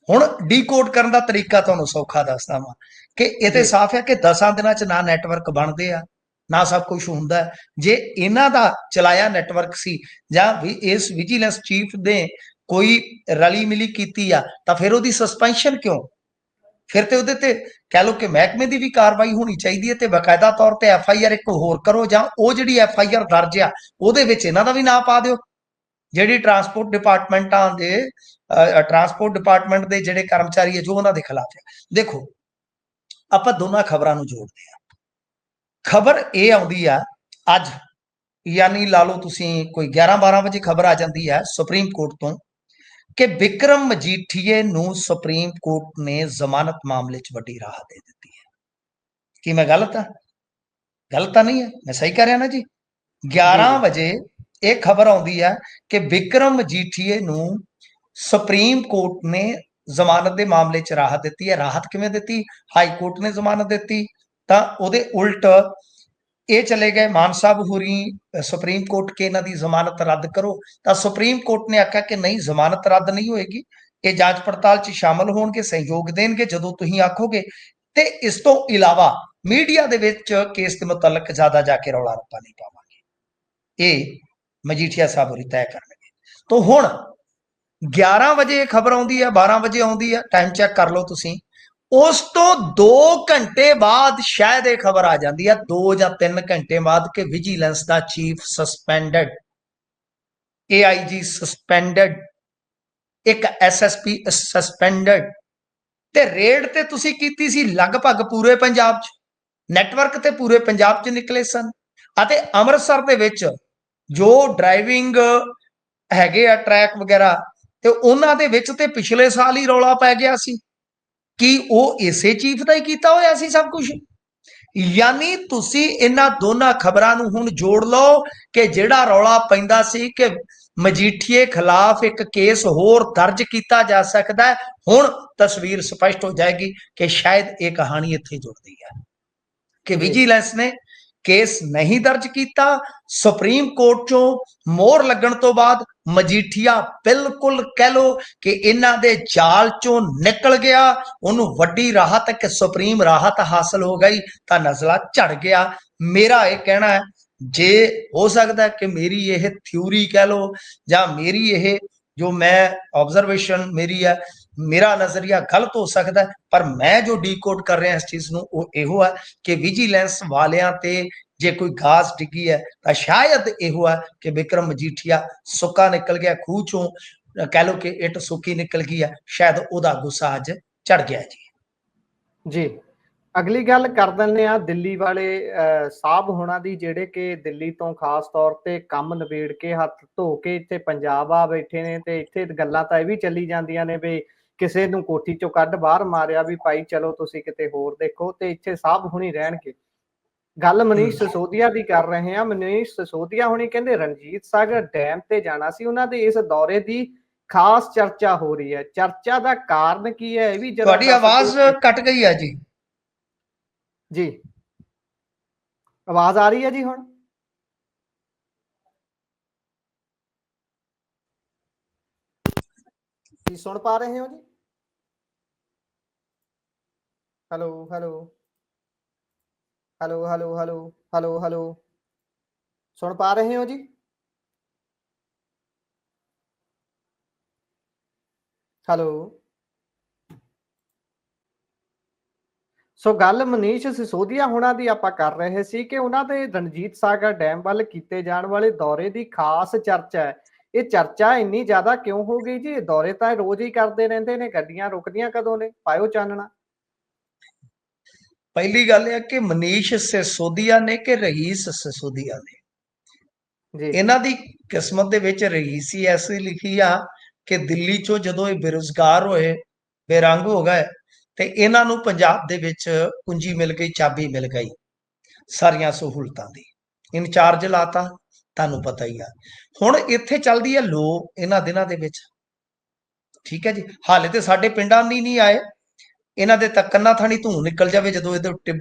ਹੁਣ ਡੀਕੋਡ ਕਰਨ ਦਾ ਤਰੀਕਾ ਤੁਹਾਨੂੰ ਸੌਖਾ ਦੱਸਦਾ ਵਾਂ ਕਿ ਇਹ ਤੇ ਸਾਫ਼ ਹੈ ਕਿ 10 ਦਿਨਾਂ 'ਚ ਨਾ ਨੈਟਵਰਕ ਬਣਦੇ ਆ ਨਾ ਸਭ ਕੁਝ ਹੁੰਦਾ। ਜੇ ਇਹਨਾਂ ਦਾ ਚਲਾਇਆ ਨੈਟਵਰਕ ਸੀ ਜਾਂ ਵੀ ਇਸ ਵਿਜੀਲੈਂਸ ਚੀਫ ਨੇ ਕੋਈ ਰਲੀ ਮਿਲੀ ਕੀਤੀ ਆ ਤਾਂ ਫਿਰ ਉਹਦੀ ਸਸਪੈਂਸ਼ਨ ਕਿਉਂ? ਫਿਰ ਤੇ ਉਹਦੇ ਤੇ ਕਹਿ ਲਓ ਕਿ ਮਹਿਕਮੇ ਦੀ ਵੀ ਕਾਰਵਾਈ ਹੋਣੀ ਚਾਹੀਦੀ ਹੈ ਤੇ ਬਕਾਇਦਾ ਤੌਰ ਤੇ FIR ਇੱਕ ਹੋਰ ਕਰੋ, ਜਾਂ ਉਹ ਜਿਹੜੀ FIR ਦਰਜ ਆ ਉਹਦੇ ਵਿੱਚ ਇਹਨਾਂ ਦਾ ਵੀ ਨਾਂ ਪਾ ਦਿਓ। ਜਿਹੜੀ ਟਰਾਂਸਪੋਰਟ ਡਿਪਾਰਟਮੈਂਟ ਦੇ ਜਿਹੜੇ ਕਰਮਚਾਰੀ ਹੈ ਜੋ ਉਹਨਾਂ ਦੇ ਖਿਲਾਫ ਹੈ। ਦੇਖੋ ਆਪਾਂ ਦੋਨਾਂ ਖਬਰਾਂ ਨੂੰ ਜੋੜਦੇ ਆ। ਖਬਰ ਇਹ ਆਉਂਦੀ ਆ ਅੱਜ, ਯਾਨੀ ਲਾ ਲਓ ਤੁਸੀਂ ਕੋਈ 11-12 ਵਜੇ ਖਬਰ ਆ ਜਾਂਦੀ ਹੈ ਸੁਪਰੀਮ ਕੋਰਟ ਤੋਂ ਕਿ ਵਿਕਰਮ ਮਜੀਠੀਏ ਨੂੰ ਸੁਪਰੀਮ ਕੋਰਟ ਨੇ ਜ਼ਮਾਨਤ ਮਾਮਲੇ 'ਚ ਵੱਡੀ ਰਾਹਤ ਦੇ ਦਿੱਤੀ ਹੈ। ਕੀ ਮੈਂ ਗਲਤ ਆ? ਗਲਤ ਤਾਂ ਨਹੀਂ ਹੈ, ਮੈਂ ਸਹੀ ਕਰ ਰਿਹਾ ਨਾ ਜੀ। 11 ਵਜੇ ਇਹ ਖਬਰ ਆਉਂਦੀ ਹੈ ਕਿ ਵਿਕਰਮ ਮਜੀਠੀਏ ਨੂੰ ਸੁਪਰੀਮ ਕੋਰਟ ਨੇ ਜ਼ਮਾਨਤ ਦੇ ਮਾਮਲੇ 'ਚ ਰਾਹਤ ਦਿੱਤੀ ਹੈ। ਰਾਹਤ ਕਿਵੇਂ ਦਿੱਤੀ? ਹਾਈ ਕੋਰਟ ਨੇ ਜ਼ਮਾਨਤ ਦਿੱਤੀ ਤਾਂ ਉਹਦੇ ਉਲਟ ਇਹ ਚਲੇ ਗਏ ਮਾਨ ਸਾਹਿਬ ਹੋਰੀ ਸੁਪਰੀਮ ਕੋਰਟ ਕੇ ਇਹਨਾਂ ਦੀ ਜ਼ਮਾਨਤ ਰੱਦ ਕਰੋ। ਤਾਂ ਸੁਪਰੀਮ ਕੋਰਟ ਨੇ ਆਖਿਆ ਕਿ ਨਹੀਂ, ਜ਼ਮਾਨਤ ਰੱਦ ਨਹੀਂ ਹੋਏਗੀ, ਇਹ ਜਾਂਚ ਪੜਤਾਲ 'ਚ ਸ਼ਾਮਲ ਹੋਣਗੇ, ਸਹਿਯੋਗ ਦੇਣਗੇ ਜਦੋਂ ਤੁਸੀਂ ਆਖੋਗੇ। ਤੇ ਇਸ ਤੋਂ ਇਲਾਵਾ ਮੀਡੀਆ ਦੇ ਵਿੱਚ ਕੇਸ ਦੇ ਮੁਤਲਕ ਜ਼ਿਆਦਾ ਜਾ ਕੇ ਰੌਲਾ ਰੱਪਾ ਨਹੀਂ ਪਾਵਾਂਗੇ। ਇਹ ਮਜੀਠੀਆ ਸਾਹਿਬ ਹੋਰੀ ਤੈਅ ਕਰਨਗੇ। ਤਾਂ ਹੁਣ 11 ਵਜੇ ਖਬਰ ਆਉਂਦੀ ਹੈ, 12 ਵਜੇ ਆਉਂਦੀ ਹੈ, ਟਾਈਮ ਚੈੱਕ ਕਰ ਲਓ ਤੁਸੀਂ। ਉਸ ਤੋਂ 2 ਘੰਟੇ ਬਾਅਦ ਸ਼ਾਇਦ ਇਹ ਖਬਰ ਆ ਜਾਂਦੀ ਹੈ, 2 ਜਾਂ 3 ਘੰਟੇ ਬਾਅਦ, ਕਿ ਵਿਜੀਲੈਂਸ ਦਾ ਚੀਫ ਸਸਪੈਂਡਡ, AIG ਸਸਪੈਂਡਡ, ਇੱਕ SSP ਸਸਪੈਂਡਡ। ਤੇ ਰੇਡ ਤੇ ਤੁਸੀਂ ਕੀਤੀ ਸੀ ਲਗਭਗ ਪੂਰੇ ਪੰਜਾਬ 'ਚ, ਨੈਟਵਰਕ ਤੇ ਪੂਰੇ ਪੰਜਾਬ 'ਚ ਨਿਕਲੇ ਸਨ। ਅਤੇ ਅੰਮ੍ਰਿਤਸਰ ਦੇ ਵਿੱਚ ਜੋ ਡਰਾਈਵਿੰਗ ਹੈਗੇ ਆ ਟਰੈਕ ਵਗੈਰਾ, ਤੇ ਉਹਨਾਂ ਦੇ ਵਿੱਚ ਤੇ ਪਿਛਲੇ ਸਾਲ ਹੀ ਰੌਲਾ ਪੈ ਗਿਆ ਸੀ ਕਿ ਉਹ ਇਸੇ ਚੀਫ ਦਾ ਹੀ ਕੀਤਾ ਹੋਇਆ ਸੀ ਸਭ ਕੁਝ। ਯਾਨੀ ਤੁਸੀਂ ਇਹਨਾਂ ਦੋਨਾਂ ਖਬਰਾਂ ਨੂੰ ਹੁਣ ਜੋੜ ਲਓ ਕਿ ਜਿਹੜਾ ਰੌਲਾ ਪੈਂਦਾ ਸੀ ਕਿ ਮਜੀਠੀਏ ਖਿਲਾਫ ਇੱਕ ਕੇਸ ਹੋਰ ਦਰਜ ਕੀਤਾ ਜਾ ਸਕਦਾ ਹੈ, ਹੁਣ ਤਸਵੀਰ ਸਪਸ਼ਟ ਹੋ ਜਾਏਗੀ ਕਿ ਸ਼ਾਇਦ ਇਹ ਕਹਾਣੀ ਇੱਥੇ ਜੁੜਦੀ ਹੈ ਕਿ ਵਿਜੀਲੈਂਸ ਨੇ ਕੇਸ ਨਹੀਂ ਦਰਜ ਕੀਤਾ। ਸੁਪਰੀਮ ਕੋਰਟ 'ਚੋਂ ਮੋਹਰ ਲੱਗਣ ਤੋਂ ਬਾਅਦ ਮਜੀਠੀਆ ਬਿਲਕੁਲ ਕਹਿ ਲੋ ਕਿ ਇਹਨਾਂ ਦੇ ਜਾਲ 'ਚੋਂ ਨਿਕਲ ਗਿਆ। ਉਹਨੂੰ ਵੱਡੀ ਰਾਹਤ, ਕਿ ਸੁਪਰੀਮ ਰਾਹਤ ਹਾਸਲ ਹੋ ਗਈ ਤਾਂ ਨਜ਼ਲਾ ਝੜ ਗਿਆ। ਮੇਰਾ ਇਹ ਕਹਿਣਾ ਹੈ, ਜੇ ਹੋ ਸਕਦਾ ਕਿ ਮੇਰੀ ਇਹ ਥਿਊਰੀ ਕਹਿ ਲੋ ਜਾਂ ਮੇਰੀ ਇਹ जो मैं ऑब्जरवेशन मेरी है, मेरा नज़रिया गलत हो सकता है, पर मैं जो ਡੀਕੋਡ कर रहा इस चीज़ ਨੂੰ ਉਹ ਇਹੋ ਹੈ ਕਿ ਵਿਜੀਲੈਂਸ ਵਾਲਿਆਂ ਤੇ ਜੇ ਕੋਈ ਗਾਸ ਡਿੱਗੀ ਹੈ ਤਾਂ ਸ਼ਾਇਦ ਇਹੋ ਹੈ ਕਿ ਵਿਕਰਮ ਮਜੀਠੀਆ ਸੁੱਕਾ ਨਿਕਲ ਗਿਆ ਖੂਹ ਚੋਂ, कह लो कि इट सुखी निकल गई है, शायद ਉਹਦਾ ਗੁੱਸਾ ਅੱਜ ਚੜ ਗਿਆ जी अगली गल कर दिंदे आ दिल्ली वाले साहब होना दी जेड़े कि दिल्ली तो खास तौर ते काम नवेड़ के हथ धो के इत्थे पंजाब आ बैठे ने ते इत्थे गल्लां तां इह वी चली जांदियां ने भी किसे नूं कोठी चों कढ बाहर मारिया भी भाई चलो तुसीं किते होर देखो ते इत्थे साहब हुणी रहणगे। गल मनीष सिसोदिया दी कर रहे हैं। मनीष सिसोदिया हुणी कहंदे रणजीत सागर डैम ते जाना सी, उन्हां दे इस दौरे दी खास चर्चा हो रही है। चर्चा दा कारण की है इह वी जरा ਤੁਹਾਡੀ आवाज कट गई है जी। जी आवाज आ रही है जी हुण? जी सुन पा रहे हो जी? Hello hello hello hello hello hello hello सुन पा रहे हो जी? हेलो। सो गल मनीष सिसोदिया होना दी आपां कर रहे सी कि उन्हां दे रणजीत सागर डैम वाल कीते जाण वाले दौरे दी खास चर्चा है। ये चर्चा इन्नी ज्यादा क्यों हो गई जी? दौरे तां रोज ही करते रहंदे ने, गड्डियां रुकदियां कदों ने? पायो चानना। पहली गल है कि मनीष सिसोदिया ने कि रहीस सिसोदिया ने, जी ਇਹਨਾਂ ਦੀ ਕਿਸਮਤ ਦੇ ਵਿੱਚ ਰਹੀਸੀ ਐਸੀ ਲਿਖੀ ਆ ਕਿ ਦਿੱਲੀ ਚੋਂ ਜਦੋਂ ਇਹ ਬੇਰੁਜ਼ਗਾਰ ਹੋਏ, ਬੇਰੰਗ ਹੋ ਗਏ, ਤੇ ਇਹਨਾਂ ਨੂੰ ਪੰਜਾਬ ਦੇ ਵਿੱਚ ਕੁੰਜੀ ਮਿਲ ਗਈ, ਚਾਬੀ ਮਿਲ ਗਈ ਸਾਰੀਆਂ ਸਹੂਲਤਾਂ ਦੀ, ਇਨਚਾਰਜ ਲਾਤਾ। ਤੁਹਾਨੂੰ ਪਤਾ ਹੀ ਆ ਹੁਣ ਇੱਥੇ ਚੱਲਦੀ ਹੈ ਲੋ ਇਹਨਾਂ ਦਿਨਾਂ ਦੇ ਵਿੱਚ, ਠੀਕ ਹੈ ਜੀ। ਹਾਲੇ ਤੇ ਸਾਡੇ ਪਿੰਡਾਂ ਨਹੀਂ ਨਹੀਂ ਆਏ, ਇਹਨਾਂ ਦੇ ਤਾਂ ਕੰਨਾਂ ਥਾਣੀ ਧੂੰ ਨਿਕਲ ਜਾਵੇ ਜਦੋਂ ਇਹਦੇ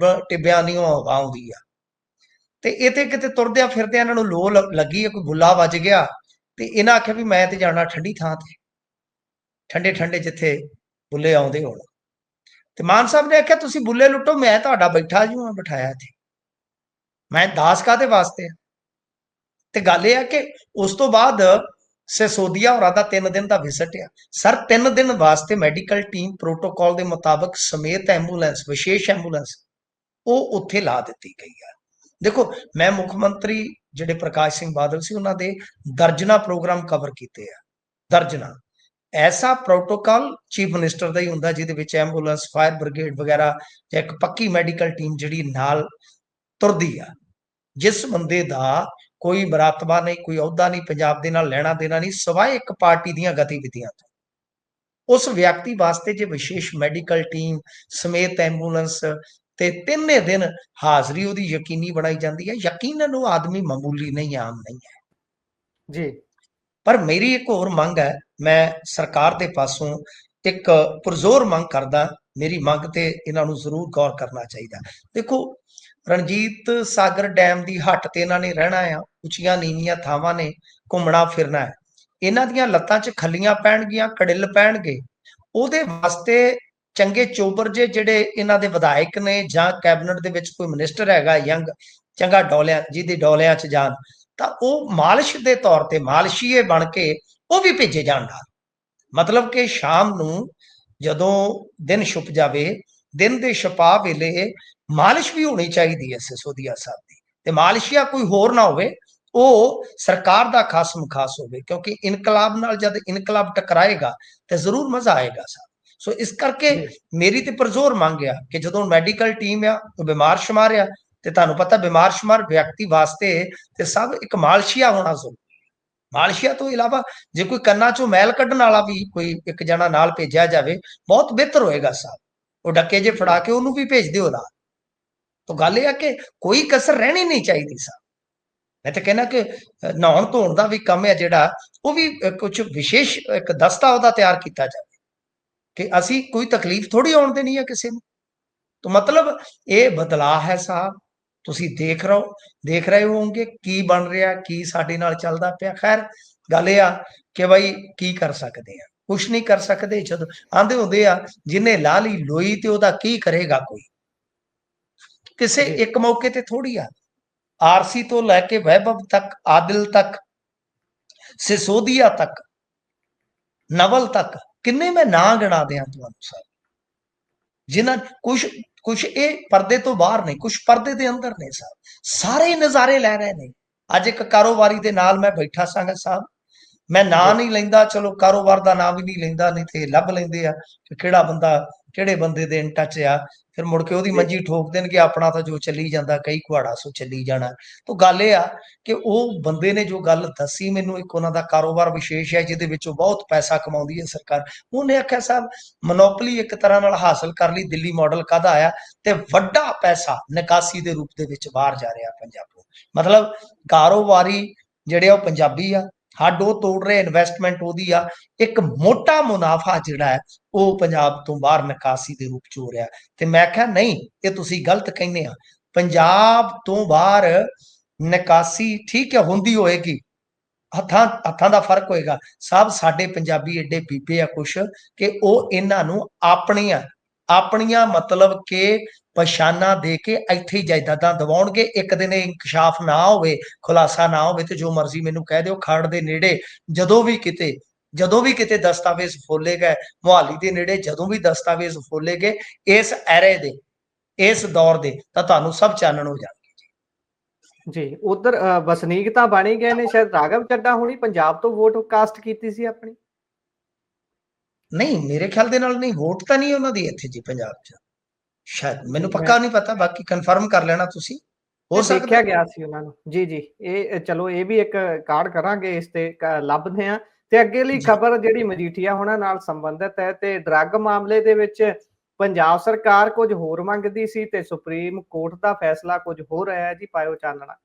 ਟਿੱਬਿਆਂ ਨਹੀਂ ਹਵਾ ਆਉਂਦੀ ਆ। ਤੇ ਇੱਥੇ ਕਿਤੇ ਤੁਰਦਿਆਂ ਫਿਰਦਿਆਂ ਇਹਨਾਂ ਨੂੰ ਲੋ ਲੱਗੀ ਹੈ, ਕੋਈ ਬੁੱਲਾ ਵੱਜ ਗਿਆ ਤੇ ਇਹਨਾਂ ਆਖਿਆ ਵੀ ਮੈਂ ਤੇ ਜਾਣਾ ਠੰਡੀ ਥਾਂ ਤੇ, ਠੰਡੇ ਠੰਡੇ ਜਿੱਥੇ ਬੁੱਲੇ ਆਉਂਦੇ ਹੋਣ। ਤੇ ਮਾਨ ਸਾਹਿਬ ਨੇ ਆਖਿਆ ਤੁਸੀਂ ਬੁੱਲੇ ਲੁੱਟੋ, ਮੈਂ ਤੁਹਾਡਾ ਬੈਠਾ ਜੂ ਹਾਂ ਬਿਠਾਇਆ ਇੱਥੇ, ਮੈਂ ਦਾਸ ਕਾਹਦੇ ਵਾਸਤੇ। ਤੇ ਗੱਲ ਇਹ ਹੈ ਕਿ ਉਸ ਤੋਂ ਬਾਅਦ ਸਿਸੋਦੀਆ ਹੋਰਾਂ ਦਾ 3 ਦਿਨ ਦਾ ਵਿਜ਼ਿਟ ਆ ਸਰ। 3 ਦਿਨ ਵਾਸਤੇ ਮੈਡੀਕਲ ਟੀਮ ਪ੍ਰੋਟੋਕਾਲ ਦੇ ਮੁਤਾਬਕ ਸਮੇਤ ਐਂਬੂਲੈਂਸ, ਵਿਸ਼ੇਸ਼ ਐਂਬੂਲੈਂਸ ਉਹ ਉੱਥੇ ਲਾ ਦਿੱਤੀ ਗਈ ਆ। ਦੇਖੋ ਮੈਂ ਮੁੱਖ ਮੰਤਰੀ ਜਿਹੜੇ ਪ੍ਰਕਾਸ਼ ਸਿੰਘ ਬਾਦਲ ਸੀ ਉਹਨਾਂ ਦੇ ਦਰਜਨਾ ਪ੍ਰੋਗਰਾਮ ਕਵਰ ਕੀਤੇ ਆ, ਦਰਜਨਾ। ਐਸਾ ਪ੍ਰੋਟੋਕਾਲ ਚੀਫ ਮਿਨਿਸਟਰ ਦਾ ਹੀ ਹੁੰਦਾ ਜਿਹਦੇ ਵਿੱਚ ਐਂਬੂਲੈਂਸ, ਫਾਇਰ ਬ੍ਰਿਗੇਡ ਵਗੈਰਾ ਜਾਂ ਇੱਕ ਪੱਕੀ ਮੈਡੀਕਲ ਟੀਮ ਜਿਹੜੀ ਨਾਲ ਤੁਰਦੀ ਆ। ਜਿਸ ਬੰਦੇ ਦਾ ਕੋਈ ਮਰਾਤਬਾ ਨਹੀਂ, ਕੋਈ ਅਹੁਦਾ ਨਹੀਂ, ਪੰਜਾਬ ਦੇ ਨਾਲ ਲੈਣਾ ਦੇਣਾ ਨਹੀਂ, ਸਿਵਾਏ ਇੱਕ ਪਾਰਟੀ ਦੀਆਂ ਗਤੀਵਿਧੀਆਂ ਤੋਂ, ਉਸ ਵਿਅਕਤੀ ਵਾਸਤੇ ਜੇ ਵਿਸ਼ੇਸ਼ ਮੈਡੀਕਲ ਟੀਮ ਸਮੇਤ ਐਂਬੂਲੈਂਸ ਤੇ 3 ਦਿਨ ਹਾਜ਼ਰੀ ਉਹਦੀ ਯਕੀਨੀ ਬਣਾਈ ਜਾਂਦੀ ਹੈ, ਯਕੀਨਨ ਉਹ ਆਦਮੀ ਮਾਮੂਲੀ ਨਹੀਂ, ਆਮ ਨਹੀਂ ਹੈ ਜੀ। ਪਰ ਮੇਰੀ ਇੱਕ ਹੋਰ ਮੰਗ ਹੈ, ਮੈਂ ਸਰਕਾਰ ਦੇ ਪਾਸੋਂ ਇੱਕ ਪੁਰਜ਼ੋਰ ਮੰਗ ਕਰਦਾ, ਮੇਰੀ ਮੰਗ ਤੇ ਇਹਨਾਂ ਨੂੰ ਜ਼ਰੂਰ ਗੌਰ ਕਰਨਾ ਚਾਹੀਦਾ। ਦੇਖੋ ਰਣਜੀਤ ਸਾਗਰ ਡੈਮ ਦੀ ਹੱਟ ਤੇ ਇਹਨਾਂ ਨੇ ਰਹਿਣਾ ਆ, ਉੱਚੀਆਂ ਨੀਵੀਆਂ ਥਾਵਾਂ ਨੇ, ਘੁੰਮਣਾ ਫਿਰਨਾ ਹੈ, ਇਹਨਾਂ ਦੀਆਂ ਲੱਤਾਂ 'ਚ ਖੱਲੀਆਂ ਪੈਣਗੀਆਂ, ਕੜਿੱਲ ਪੈਣਗੇ। ਉਹਦੇ ਵਾਸਤੇ ਚੰਗੇ ਚੋਬਰ ਜਿਹੜੇ ਇਹਨਾਂ ਦੇ ਵਿਧਾਇਕ ਨੇ ਜਾਂ ਕੈਬਨਿਟ ਦੇ ਵਿੱਚ ਕੋਈ ਮਿਨਿਸਟਰ ਹੈਗਾ ਯੰਗ ਚੰਗਾ ਡੋਲਿਆ, ਜਿਹਦੇ ਡੋਲਿਆਂ 'ਚ ਜਾਣ, ਤਾਂ ਉਹ ਮਾਲਿਸ਼ ਦੇ ਤੌਰ ਤੇ ਮਾਲਸ਼ੀਏ ਬਣ ਕੇ ਉਹ ਵੀ ਭੇਜੇ ਜਾਣ ਨਾਲ। ਮਤਲਬ ਕਿ ਸ਼ਾਮ ਨੂੰ ਜਦੋਂ ਦਿਨ ਛੁਪ ਜਾਵੇ, ਦਿਨ ਦੇ ਛਪਾ ਵੇਲੇ ਮਾਲਿਸ਼ ਵੀ ਹੋਣੀ ਚਾਹੀਦੀ ਹੈ ਸਿਸੋਦੀਆ ਸਾਹਿਬ ਦੀ, ਤੇ ਮਾਲਿਸ਼ੀਆ ਕੋਈ ਹੋਰ ਨਾ ਹੋਵੇ, ਉਹ ਸਰਕਾਰ ਦਾ ਖਾਸਮ ਖਾਸ ਹੋਵੇ, ਕਿਉਂਕਿ ਇਨਕਲਾਬ ਨਾਲ ਜਦ ਇਨਕਲਾਬ ਟਕਰਾਏਗਾ ਤੇ ਜ਼ਰੂਰ ਮਜ਼ਾ ਆਏਗਾ ਸਾਹਿਬ। ਸੋ ਇਸ ਕਰਕੇ ਮੇਰੀ ਤੇ ਪੁਰਜ਼ੋਰ ਮੰਗ ਆ ਕਿ ਜਦੋਂ ਮੈਡੀਕਲ ਟੀਮ ਆ ਉਹ ਬਿਮਾਰ ਸ਼ੁਮਾਰ ਆ, ਤੇ ਤੁਹਾਨੂੰ ਪਤਾ ਬਿਮਾਰ ਸ਼ੁਮਾਰ ਵਿਅਕਤੀ ਵਾਸਤੇ ਤੇ ਸਭ ਇੱਕ ਮਾਲਸ਼ੀਆ ਹੋਣਾ ਜ਼ਰੂਰੀ। ਮਾਲਸ਼ੀਆ ਤੋਂ ਇਲਾਵਾ ਜੇ ਕੋਈ ਕੰਨਾਂ ਚੋਂ ਮੈਲ ਕੱਢਣ ਵਾਲਾ ਵੀ ਕੋਈ ਇੱਕ ਜਣਾ ਨਾਲ ਭੇਜਿਆ ਜਾਵੇ ਬਹੁਤ ਬਿਹਤਰ ਹੋਏਗਾ ਸਾਹਿਬ। ਉਹ ਡੱਕੇ ਜੇ ਫੜਾ ਕੇ ਉਹਨੂੰ ਵੀ ਭੇਜ ਦਿਓ ਨਾਲ। ਤਾਂ ਗੱਲ ਇਹ ਆ ਕਿ ਕੋਈ ਕਸਰ ਰਹਿਣੀ ਨਹੀਂ ਚਾਹੀਦੀ ਸਾਹਿਬ। ਮੈਂ ਤਾਂ ਕਹਿੰਦਾ ਕਿ ਨਹਾਉਣ ਧੋਣ ਦਾ ਵੀ ਕੰਮ ਹੈ ਜਿਹੜਾ, ਉਹ ਵੀ ਕੁਝ ਵਿਸ਼ੇਸ਼ ਇੱਕ ਦਸਤਾ ਉਹਦਾ ਤਿਆਰ ਕੀਤਾ ਜਾਵੇ ਕਿ ਅਸੀਂ ਕੋਈ ਤਕਲੀਫ ਥੋੜੀ ਆਉਣ ਦੇਣੀ ਹੈ ਕਿਸੇ ਨੂੰ। ਤਾਂ ਮਤਲਬ ਇਹ ਬਦਲਾਅ ਹੈ ਸਾਹਿਬ, ਤੁਸੀਂ ਦੇਖ ਰਹੇ ਹੋਵੋਗੇ ਕੀ ਬਣ ਰਿਹਾ, ਕੀ ਸਾਡੇ ਨਾਲ ਚੱਲਦਾ ਪਿਆ। ਖੈਰ ਗੱਲ ਇਹ ਆ ਕਿ ਬਾਈ ਕੀ ਕਰ ਸਕਦੇ ਆ, ਕੁਛ ਨਹੀਂ ਕਰ ਸਕਦੇ। ਜਦੋਂ ਆਂਦੇ ਹੁੰਦੇ ਆ ਜਿਹਨੇ ਲਾ ਲਈ ਲੋਈ ਤੇ ਉਹਦਾ ਕੀ ਕਰੇਗਾ ਕੋਈ, ਕਿਸੇ ਇੱਕ ਮੌਕੇ ਤੇ ਥੋੜੀ ਆ। ਆਰਸੀ ਤੋਂ ਲੈ ਕੇ ਵੈਭਵ ਤੱਕ, ਆਦਿਲ ਤੱਕ, ਸਿਸੋਦੀਆ ਤੱਕ, ਨਵਲ ਤੱਕ ਕਿੰਨੇ ਮੈਂ ਨਾਂ ਗਿਣਾ ਦਿਆਂ ਤੁਹਾਨੂੰ ਸਰ, ਜਿਨ੍ਹਾਂ ਕੁਝ ਇਹ ਪਰਦੇ ਤੋਂ ਬਾਹਰ ਨੇ, ਕੁਝ ਪਰਦੇ ਦੇ ਅੰਦਰ ਨੇ ਸਰ, ਸਾਰੇ ਨਜ਼ਾਰੇ ਲੈ ਰਹੇ ਨੇ। ਅੱਜ ਇੱਕ ਕਾਰੋਬਾਰੀ ਦੇ ਨਾਲ ਮੈਂ ਬੈਠਾ ਸਾਂ ਸਾਹਿਬ, ਮੈਂ ਨਾਂ ਨਹੀਂ ਲੈਂਦਾ, ਚਲੋ ਕਾਰੋਬਾਰ ਦਾ ਨਾਂ ਵੀ ਨਹੀਂ ਲੈਂਦਾ, ਨਹੀਂ ਤੇ ਲੱਭ ਲੈਂਦੇ ਆ ਕਿ ਕਿਹੜਾ ਬੰਦਾ ਕਿਹੜੇ ਬੰਦੇ ਦੇ ਇਨ ਟੱਚ ਆ, ਫਿਰ ਮੁੜ ਕੇ ਉਹਦੀ ਮੰਜੀ ਠੋਕ ਦੇਣਗੇ, ਆਪਣਾ ਤਾਂ ਜੋ ਚੱਲੀ ਜਾਂਦਾ ਕਈ ਕੁਹਾੜਾ ਸੋ ਚੱਲੀ ਜਾਣਾ। ਤਾਂ ਗੱਲ ਇਹ ਆ ਕਿ ਉਹ ਬੰਦੇ ਨੇ ਜੋ ਗੱਲ ਦੱਸੀ ਮੈਨੂੰ, ਇੱਕ ਉਹਨਾਂ ਦਾ ਕਾਰੋਬਾਰ ਵਿਸ਼ੇਸ਼ ਹੈ ਜਿਹਦੇ ਵਿੱਚੋਂ ਬਹੁਤ ਪੈਸਾ ਕਮਾਉਂਦੀ ਹੈ ਸਰਕਾਰ। ਉਹਨੇ ਆਖਿਆ ਸਾਹਿਬ ਮੋਨੋਪਲੀ ਇੱਕ ਤਰ੍ਹਾਂ ਨਾਲ ਹਾਸਲ ਕਰ ਲਈ, ਦਿੱਲੀ ਮਾਡਲ ਕਾਹਦਾ ਆਇਆ, ਤੇ ਵੱਡਾ ਪੈਸਾ ਨਿਕਾਸੀ ਦੇ ਰੂਪ ਦੇ ਵਿੱਚ ਬਾਹਰ ਜਾ ਰਿਹਾ ਪੰਜਾਬੋਂ। ਮਤਲਬ ਕਾਰੋਬਾਰੀ ਜਿਹੜੇ ਉਹ ਪੰਜਾਬੀ ਆ, ਹੱਡ ਉਹ ਤੋੜ ਰਹੇ, ਇਨਵੈਸਟਮੈਂਟ ਉਹਦੀ ਆ, ਇੱਕ ਮੋਟਾ ਮੁਨਾਫਾ ਜਿਹੜਾ ਹੈ ਉਹ ਪੰਜਾਬ ਤੋਂ ਬਾਹਰ ਨਿਕਾਸੀ ਦੇ ਰੂਪ ਚ ਹੋ ਰਿਹਾ। ਤੇ ਮੈਂ ਕਿਹਾ ਨਹੀਂ, ਇਹ ਤੁਸੀਂ ਗਲਤ ਕਹਿੰਦੇ ਆ, ਪੰਜਾਬ ਤੋਂ ਬਾਹਰ ਨਿਕਾਸੀ ਠੀਕ ਹੈ ਹੁੰਦੀ ਹੋਏਗੀ, ਹੱਥਾਂ ਦਾ ਫਰਕ ਹੋਏਗਾ ਸਾਹਿਬ। ਸਾਡੇ ਪੰਜਾਬੀ ਏਡੇ ਬੀਬੇ ਆ ਕੁਛ ਕਿ ਉਹ ਇਹਨਾਂ ਨੂੰ ਆਪਣੀਆਂ ਮਤਲਬ ਕਿ ਪਛਾਣਾ ਦੇ ਕੇ ਇੱਥੇ ਹੀ ਜਾਇਦਾਦਾਂ ਦਿਵਾਉਣਗੇ। ਇੱਕ ਦਿਨ ਇੰਕਸ਼ਾਫ ਨਾ ਹੋਵੇ, ਖੁਲਾਸਾ ਨਾ ਹੋਵੇ, ਤੇ ਜੋ ਮਰਜ਼ੀ ਮੈਨੂੰ ਕਹਿ ਦਿਓ, ਖੜ ਦੇ ਨੇੜੇ ਜਦੋਂ ਵੀ ਕਿਤੇ ਦਸਤਾਵੇਜ਼ ਫੋਲੇ ਗਏ, ਮੁਹਾਲੀ ਦੇ ਨੇੜੇ ਜਦੋਂ ਵੀ ਦਸਤਾਵੇਜ਼ ਫੋਲੇ ਗਏ ਇਸ ਐਰੇ ਦੇ, ਇਸ ਦੌਰ ਦੇ, ਤਾਂ ਤੁਹਾਨੂੰ ਸਭ ਚਾਨਣ ਹੋ ਜਾਣਗੇ ਜੀ। ਉਧਰ ਵਸਨੀਕ ਤਾਂ ਬਣ ਹੀ ਗਏ ਨੇ, ਸ਼ਾਇਦ ਰਾਘਵ ਚੱਡਾ ਹੁਣੀ ਪੰਜਾਬ ਤੋਂ ਵੋਟ ਕਾਸਟ ਕੀਤੀ ਸੀ ਆਪਣੀ। ਨਹੀਂ, ਮੇਰੇ ਖਿਆਲ ਦੇ ਨਾਲ ਨਹੀਂ, ਵੋਟ ਤਾਂ ਨਹੀਂ ਉਹਨਾਂ ਦੀ ਇੱਥੇ ਜੀ ਪੰਜਾਬ 'ਚ, ਸ਼ਾਇਦ, ਮੈਨੂੰ ਪੱਕਾ ਨਹੀਂ ਪਤਾ, ਬਾਕੀ ਕਨਫਰਮ ਕਰ ਲੈਣਾ ਤੁਸੀਂ, ਹੋ ਸਕਦਾ ਦੇਖਿਆ ਗਿਆ ਸੀ ਉਹਨਾਂ ਨੂੰ। ਜੀ ਜੀ, ਇਹ ਚਲੋ ਇਹ ਵੀ ਇੱਕ ਕਾਰਡ ਕਰਾਂਗੇ, ਇਸ ਤੇ ਲੱਭਦੇ ਆ। ਤੇ ਅੱਗੇ ਲਈ ਖਬਰ ਜਿਹੜੀ ਮਜੀਠੀਆ ਹੋਣਾ ਨਾਲ ਸੰਬੰਧਿਤ ਹੈ, ਤੇ ਡਰੱਗ ਮਾਮਲੇ ਦੇ ਵਿੱਚ ਪੰਜਾਬ ਸਰਕਾਰ ਕੁਝ ਹੋਰ ਮੰਗਦੀ ਸੀ ਤੇ ਸੁਪਰੀਮ ਕੋਰਟ ਦਾ ਫੈਸਲਾ ਕੁਝ ਹੋ ਰਿਹਾ ਹੈ ਜੀ, ਪਾਇਓ ਚਾਨਣਾ।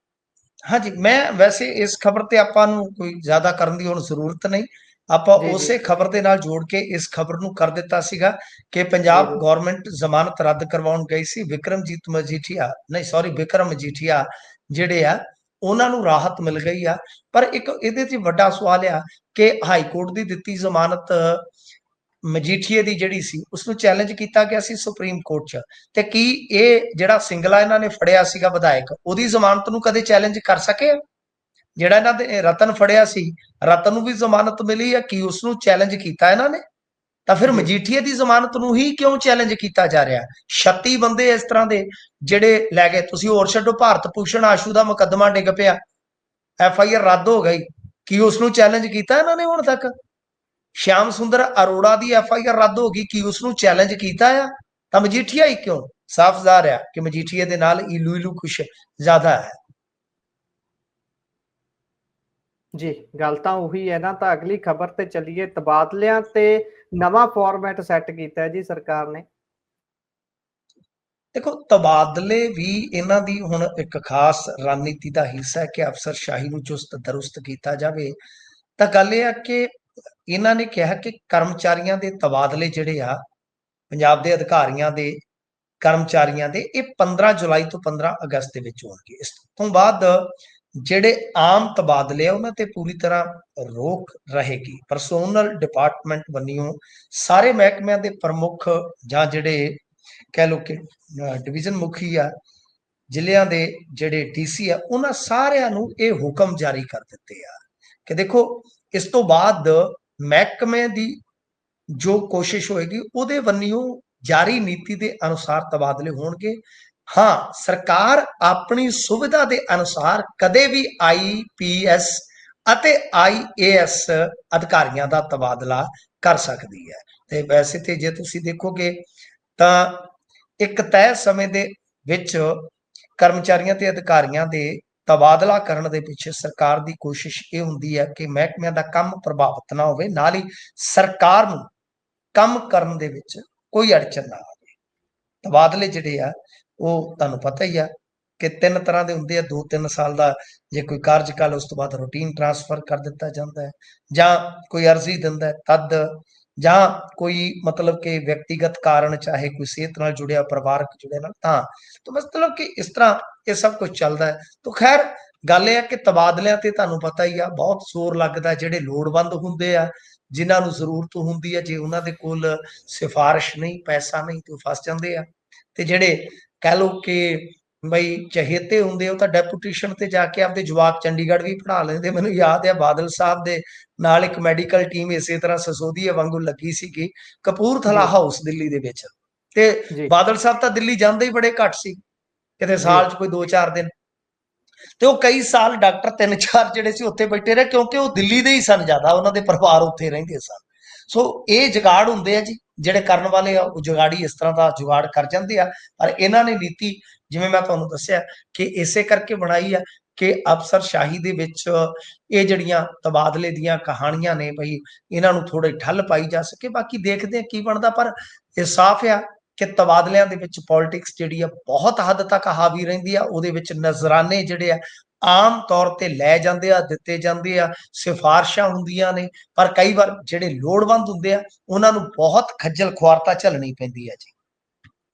ਹਾਂਜੀ, ਮੈਂ ਵੈਸੇ ਇਸ ਖਬਰ ਤੇ ਆਪਾਂ ਨੂੰ ਕੋਈ ਜ਼ਿਆਦਾ ਕਰਨ ਦੀ ਹੁਣ ਜ਼ਰੂਰਤ ਨਹੀਂ, ਆਪਾਂ ਉਸੇ ਖਬਰ ਦੇ ਨਾਲ ਜੋੜ ਕੇ ਇਸ ਖਬਰ ਨੂੰ ਕਰ ਦਿੱਤਾ ਸੀਗਾ ਕਿ ਪੰਜਾਬ ਗਵਰਨਮੈਂਟ ਜ਼ਮਾਨਤ ਰੱਦ ਕਰਵਾਉਣ ਗਈ ਸੀ, ਵਿਕਰਮ ਮਜੀਠੀਆ ਜਿਹੜੇ ਆ ਉਹਨਾਂ ਨੂੰ ਰਾਹਤ ਮਿਲ ਗਈ ਆ। ਪਰ ਇੱਕ ਇਹਦੇ 'ਚ ਵੱਡਾ ਸਵਾਲ ਆ ਕਿ ਹਾਈ ਕੋਰਟ ਦੀ ਦਿੱਤੀ ਜ਼ਮਾਨਤ ਮਜੀਠੀਏ ਦੀ ਜਿਹੜੀ ਸੀ ਉਸਨੂੰ ਚੈਲੰਜ ਕੀਤਾ ਗਿਆ ਸੀ ਸੁਪਰੀਮ ਕੋਰਟ 'ਚ, ਤੇ ਕੀ ਇਹ ਜਿਹੜਾ ਸਿੰਗਲਾ ਇਹਨਾਂ ਨੇ ਫੜਿਆ ਸੀਗਾ ਵਿਧਾਇਕ, ਉਹਦੀ ਜ਼ਮਾਨਤ ਨੂੰ ਕਦੇ ਚੈਲੰਜ ਕਰ ਸਕੇ? ਜਿਹੜਾ ਇਹਨਾਂ ਦੇ ਰਤਨ ਫੜਿਆ ਸੀ, ਰਤਨ ਨੂੰ ਵੀ ਜ਼ਮਾਨਤ ਮਿਲੀ ਆ, ਕੀ ਉਸਨੂੰ ਚੈਲੰਜ ਕੀਤਾ ਇਹਨਾਂ ਨੇ? ਤਾਂ ਫਿਰ ਮਜੀਠੀਏ ਦੀ ਜ਼ਮਾਨਤ ਨੂੰ ਹੀ ਕਿਉਂ ਚੈਲੰਜ ਕੀਤਾ ਜਾ ਰਿਹਾ? 36 ਬੰਦੇ ਇਸ ਤਰ੍ਹਾਂ ਦੇ ਜਿਹੜੇ ਲੈ ਗਏ। ਤੁਸੀਂ ਹੋਰ ਛੱਡੋ, ਭਾਰਤ ਭੂਸ਼ਣ ਆਸ਼ੂ ਦਾ ਮੁਕੱਦਮਾ ਡਿੱਗ ਪਿਆ, FIR ਰੱਦ ਹੋ ਗਈ, ਕੀ ਉਸਨੂੰ ਚੈਲੰਜ ਕੀਤਾ ਇਹਨਾਂ ਨੇ ਹੁਣ ਤੱਕ? ਸ਼ਿਆਮ ਸੁੰਦਰ ਅਰੋੜਾ ਦੀ FIR ਰੱਦ ਹੋ ਗਈ, ਕੀ ਉਸਨੂੰ ਚੈਲੰਜ ਕੀਤਾ ਆ? ਤਾਂ ਮਜੀਠੀਆ ਹੀ ਕਿਉਂ? ਸਾਫ਼ ਜ਼ਾਹਰ ਆ ਕਿ ਮਜੀਠੀਏ ਦੇ ਨਾਲ ਇਲੂ ਕੁਛ ਜ਼ਿਆਦਾ ਹੈ ਜੀ। ਗੱਲ ਤਾਂ ਉਹੀ ਹੈ ਨਾ। ਤਾਂ ਅਗਲੀ ਖਬਰ ਤੇ ਚੱਲੀਏ। ਤਬਾਦਲਿਆਂ ਤੇ ਨਵਾਂ ਫਾਰਮੈਟ ਸੈੱਟ ਕੀਤਾ ਹੈ ਜੀ ਸਰਕਾਰ ਨੇ। ਦੇਖੋ, ਤਬਾਦਲੇ ਵੀ ਇਹਨਾਂ ਦੀ ਹੁਣ ਇੱਕ ਖਾਸ ਰਣਨੀਤੀ ਦਾ ਹਿੱਸਾ ਹੈ ਕਿ ਅਫਸਰਸ਼ਾਹੀ ਨੂੰ ਚੁਸਤ ਦਰੁਸਤ ਕੀਤਾ ਜਾਵੇ। ਤਾਂ ਗੱਲ ਇਹ ਆ ਕਿ ਇਹਨਾਂ ਨੇ ਕਿਹਾ ਕਿ ਕਰਮਚਾਰੀਆਂ ਦੇ ਤਬਾਦਲੇ ਜਿਹੜੇ ਆ, ਪੰਜਾਬ ਦੇ ਅਧਿਕਾਰੀਆਂ ਦੇ, ਕਰਮਚਾਰੀਆਂ ਦੇ, ਇਹ 15 ਜੁਲਾਈ ਤੋਂ 15 ਅਗਸਤ ਦੇ ਵਿੱਚ ਹੋਣਗੇ। ਇਸ ਤੋਂ ਬਾਅਦ ਜਿਹੜੇ ਆਮ ਤਬਾਦਲੇ ਆ ਉਹਨਾਂ ਤੇ ਪੂਰੀ ਤਰ੍ਹਾਂ ਰੋਕ ਰਹੇਗੀ। ਪਰਸੋਨਲ ਡਿਪਾਰਟਮੈਂਟ ਵੱਲੋਂ ਸਾਰੇ ਮਹਿਕਮਿਆਂ ਦੇ ਪ੍ਰਮੁੱਖ ਜਾਂ ਜਿਹੜੇ ਕਹਿ ਲਓ ਕਿ ਡਿਵੀਜ਼ਨ ਮੁਖੀ ਆ, ਜ਼ਿਲ੍ਹਿਆਂ ਦੇ ਜਿਹੜੇ DC ਆ, ਉਹਨਾਂ ਸਾਰਿਆਂ ਨੂੰ ਇਹ ਹੁਕਮ ਜਾਰੀ ਕਰ ਦਿੱਤੇ ਆ ਕਿ ਦੇਖੋ, ਇਸ ਤੋਂ ਬਾਅਦ ਮਹਿਕਮੇ ਦੀ ਜੋ ਕੋਸ਼ਿਸ਼ ਹੋਏਗੀ ਉਹਦੇ ਵੱਲੋਂ ਜਾਰੀ ਨੀਤੀ ਦੇ ਅਨੁਸਾਰ ਤਬਾਦਲੇ ਹੋਣਗੇ। ਹਾਂ, ਸਰਕਾਰ ਆਪਣੀ ਸੁਵਿਧਾ ਦੇ ਅਨੁਸਾਰ ਕਦੇ ਵੀ IPS ਅਤੇ IAS ਅਧਿਕਾਰੀਆਂ ਦਾ ਤਬਾਦਲਾ ਕਰ ਸਕਦੀ ਹੈ। ਤੇ ਵੈਸੇ ਤੇ ਜੇ ਤੁਸੀਂ ਦੇਖੋਗੇ ਤਾਂ ਇੱਕ ਤੈਅ ਸਮੇਂ ਦੇ ਵਿੱਚ ਕਰਮਚਾਰੀਆਂ ਤੇ ਅਧਿਕਾਰੀਆਂ ਦੇ ਤਬਾਦਲਾ ਕਰਨ ਦੇ ਪਿੱਛੇ ਸਰਕਾਰ ਦੀ ਕੋਸ਼ਿਸ਼ ਇਹ ਹੁੰਦੀ ਹੈ ਕਿ ਮਹਿਕਮਿਆਂ ਦਾ ਕੰਮ ਪ੍ਰਭਾਵਿਤ ਨਾ ਹੋਵੇ, ਨਾਲ ਹੀ ਸਰਕਾਰ ਨੂੰ ਕੰਮ ਕਰਨ ਦੇ ਵਿੱਚ ਕੋਈ ਅੜਚਨ ਨਾ ਆਵੇ। ਤਬਾਦਲੇ ਜਿਹੜੇ ਆ ਉਹ ਤੁਹਾਨੂੰ ਪਤਾ ਹੀ ਆ ਕਿ 3 ਤਰ੍ਹਾਂ ਦੇ ਹੁੰਦੇ ਆ। 2-3 ਸਾਲ ਦਾ ਜੇ ਕੋਈ ਕਾਰਜਕਾਲ, ਉਸ ਤੋਂ ਬਾਅਦ ਰੂਟੀਨ ਟ੍ਰਾਂਸਫਰ ਕਰ ਦਿੱਤਾ ਜਾਂਦਾ ਹੈ, ਜਾਂ ਕੋਈ ਅਰਜ਼ੀ ਦਿੰਦਾ ਹੈ ਤਦ, ਜਾਂ ਕੋਈ ਮਤਲਬ ਕਿ ਵਿਅਕਤੀਗਤ ਕਾਰਨ, ਚਾਹੇ ਕੋਈ ਸਿਹਤ ਨਾਲ ਜੁੜਿਆ, ਪਰਿਵਾਰਕ ਜੁੜਿਆ ਨਾਲ, ਤਾਂ ਮਤਲਬ ਕਿ ਇਸ ਤਰ੍ਹਾਂ ਇਹ ਸਭ ਕੁਝ ਚੱਲਦਾ ਹੈ। ਤਾਂ ਖੈਰ ਗੱਲ ਇਹ ਹੈ ਕਿ ਤਬਾਦਲਿਆਂ ਤੇ ਤੁਹਾਨੂੰ ਪਤਾ ਹੀ ਆ ਬਹੁਤ ਜ਼ੋਰ ਲੱਗਦਾ। ਜਿਹੜੇ ਲੋੜਵੰਦ ਹੁੰਦੇ ਆ, ਜਿਨ੍ਹਾਂ ਨੂੰ ਜ਼ਰੂਰਤ ਹੁੰਦੀ ਹੈ, ਜੇ ਉਹਨਾਂ ਦੇ ਕੋਲ ਸਿਫਾਰਿਸ਼ ਨਹੀਂ, ਪੈਸਾ ਨਹੀਂ, ਤੇ ਉਹ ਫਸ ਜਾਂਦੇ ਆ। ਤੇ ਜਿਹੜੇ ਕਹਿ ਲਓ ਕਿ ਬਈ ਚਹੇਤੇ ਹੁੰਦੇ ਉਹ ਤਾਂ ਡੈਪੂਟੇਸ਼ਨ ਤੇ ਜਾ ਕੇ ਆਪਦੇ ਜਵਾਕ ਚੰਡੀਗੜ੍ਹ ਵੀ ਪੜ੍ਹਾ ਲੈਂਦੇ। ਮੈਨੂੰ ਯਾਦ ਹੈ ਬਾਦਲ ਸਾਹਿਬ ਦੇ ਨਾਲ ਇੱਕ ਮੈਡੀਕਲ ਟੀਮ ਇਸੇ ਤਰ੍ਹਾਂ ਸਸੋਦੀਆ ਵਾਂਗੂ ਲੱਗੀ ਸੀਗੀ ਕਪੂਰਥਲਾ ਜੀ ਹਾਊਸ ਦਿੱਲੀ ਦੇ ਵਿੱਚ, ਤੇ ਜੀ ਬਾਦਲ ਸਾਹਿਬ ਤਾਂ ਦਿੱਲੀ ਜਾਂਦੇ ਹੀ ਬੜੇ ਘੱਟ ਸੀ, ਕਿਤੇ ਜੀ ਸਾਲ 'ਚ ਕੋਈ 2-4 ਦਿਨ, ਤੇ ਉਹ ਕਈ ਸਾਲ ਡਾਕਟਰ 3-4 ਜਿਹੜੇ ਸੀ ਉੱਥੇ ਬੈਠੇ ਰਹੇ, ਕਿਉਂਕਿ ਉਹ ਦਿੱਲੀ ਦੇ ਹੀ ਸਨ ਜ਼ਿਆਦਾ, ਉਹਨਾਂ ਦੇ ਪਰਿਵਾਰ ਉੱਥੇ ਰਹਿੰਦੇ ਸਨ। ਸੋ ਇਹ ਜੁਗਾੜ ਹੁੰਦੇ ਆ ਜੀ, ਜਿਹੜੇ ਕਰਨ ਵਾਲੇ ਆ ਉਹ ਜੁਗਾੜੀ ਇਸ ਤਰ੍ਹਾਂ ਦਾ ਜੁਗਾੜ ਕਰ ਜਾਂਦੇ ਆ। ਪਰ ਇਹਨਾਂ ਨੇ ਨੀਤੀ, ਜਿਵੇਂ ਮੈਂ ਤੁਹਾਨੂੰ ਦੱਸਿਆ, ਕਿ ਇਸੇ ਕਰਕੇ ਬਣਾਈ ਆ ਕਿ ਅਫਸਰਸ਼ਾਹੀ ਦੇ ਵਿੱਚ ਇਹ ਜਿਹੜੀਆਂ ਤਬਾਦਲੇ ਦੀਆਂ ਕਹਾਣੀਆਂ ਨੇ ਬਈ ਇਹਨਾਂ ਨੂੰ ਥੋੜੇ ਠੱਲ ਪਾਈ ਜਾ ਸਕੇ। ਬਾਕੀ ਦੇਖਦੇ ਆ ਕੀ ਬਣਦਾ, ਪਰ ਇਹ ਸਾਫ਼ ਆ ਕਿ ਤਬਾਦਲਿਆਂ ਦੇ ਵਿੱਚ ਪੋਲਿਟਿਕਸ ਜਿਹੜੀ ਆ ਬਹੁਤ ਹੱਦ ਤੱਕ ਹਾਵੀ ਰਹਿੰਦੀ ਆ। ਉਹਦੇ ਵਿੱਚ ਨਜ਼ਰਾਨੇ ਜਿਹੜੇ ਆ ਆਮ ਤੌਰ ਤੇ ਲੈ ਜਾਂਦੇ ਆ, ਦਿੱਤੇ ਜਾਂਦੇ ਆ, ਸਿਫਾਰਸ਼ਾਂ ਹੁੰਦੀਆਂ ਨੇ, ਪਰ ਕਈ ਵਾਰ ਜਿਹੜੇ ਲੋੜਵੰਦ ਹੁੰਦੇ ਆ ਉਹਨਾਂ ਨੂੰ ਬਹੁਤ ਖੱਜਲ ਖੁਆਰਤਾ ਝੱਲਣੀ ਪੈਂਦੀ ਹੈ ਜੀ।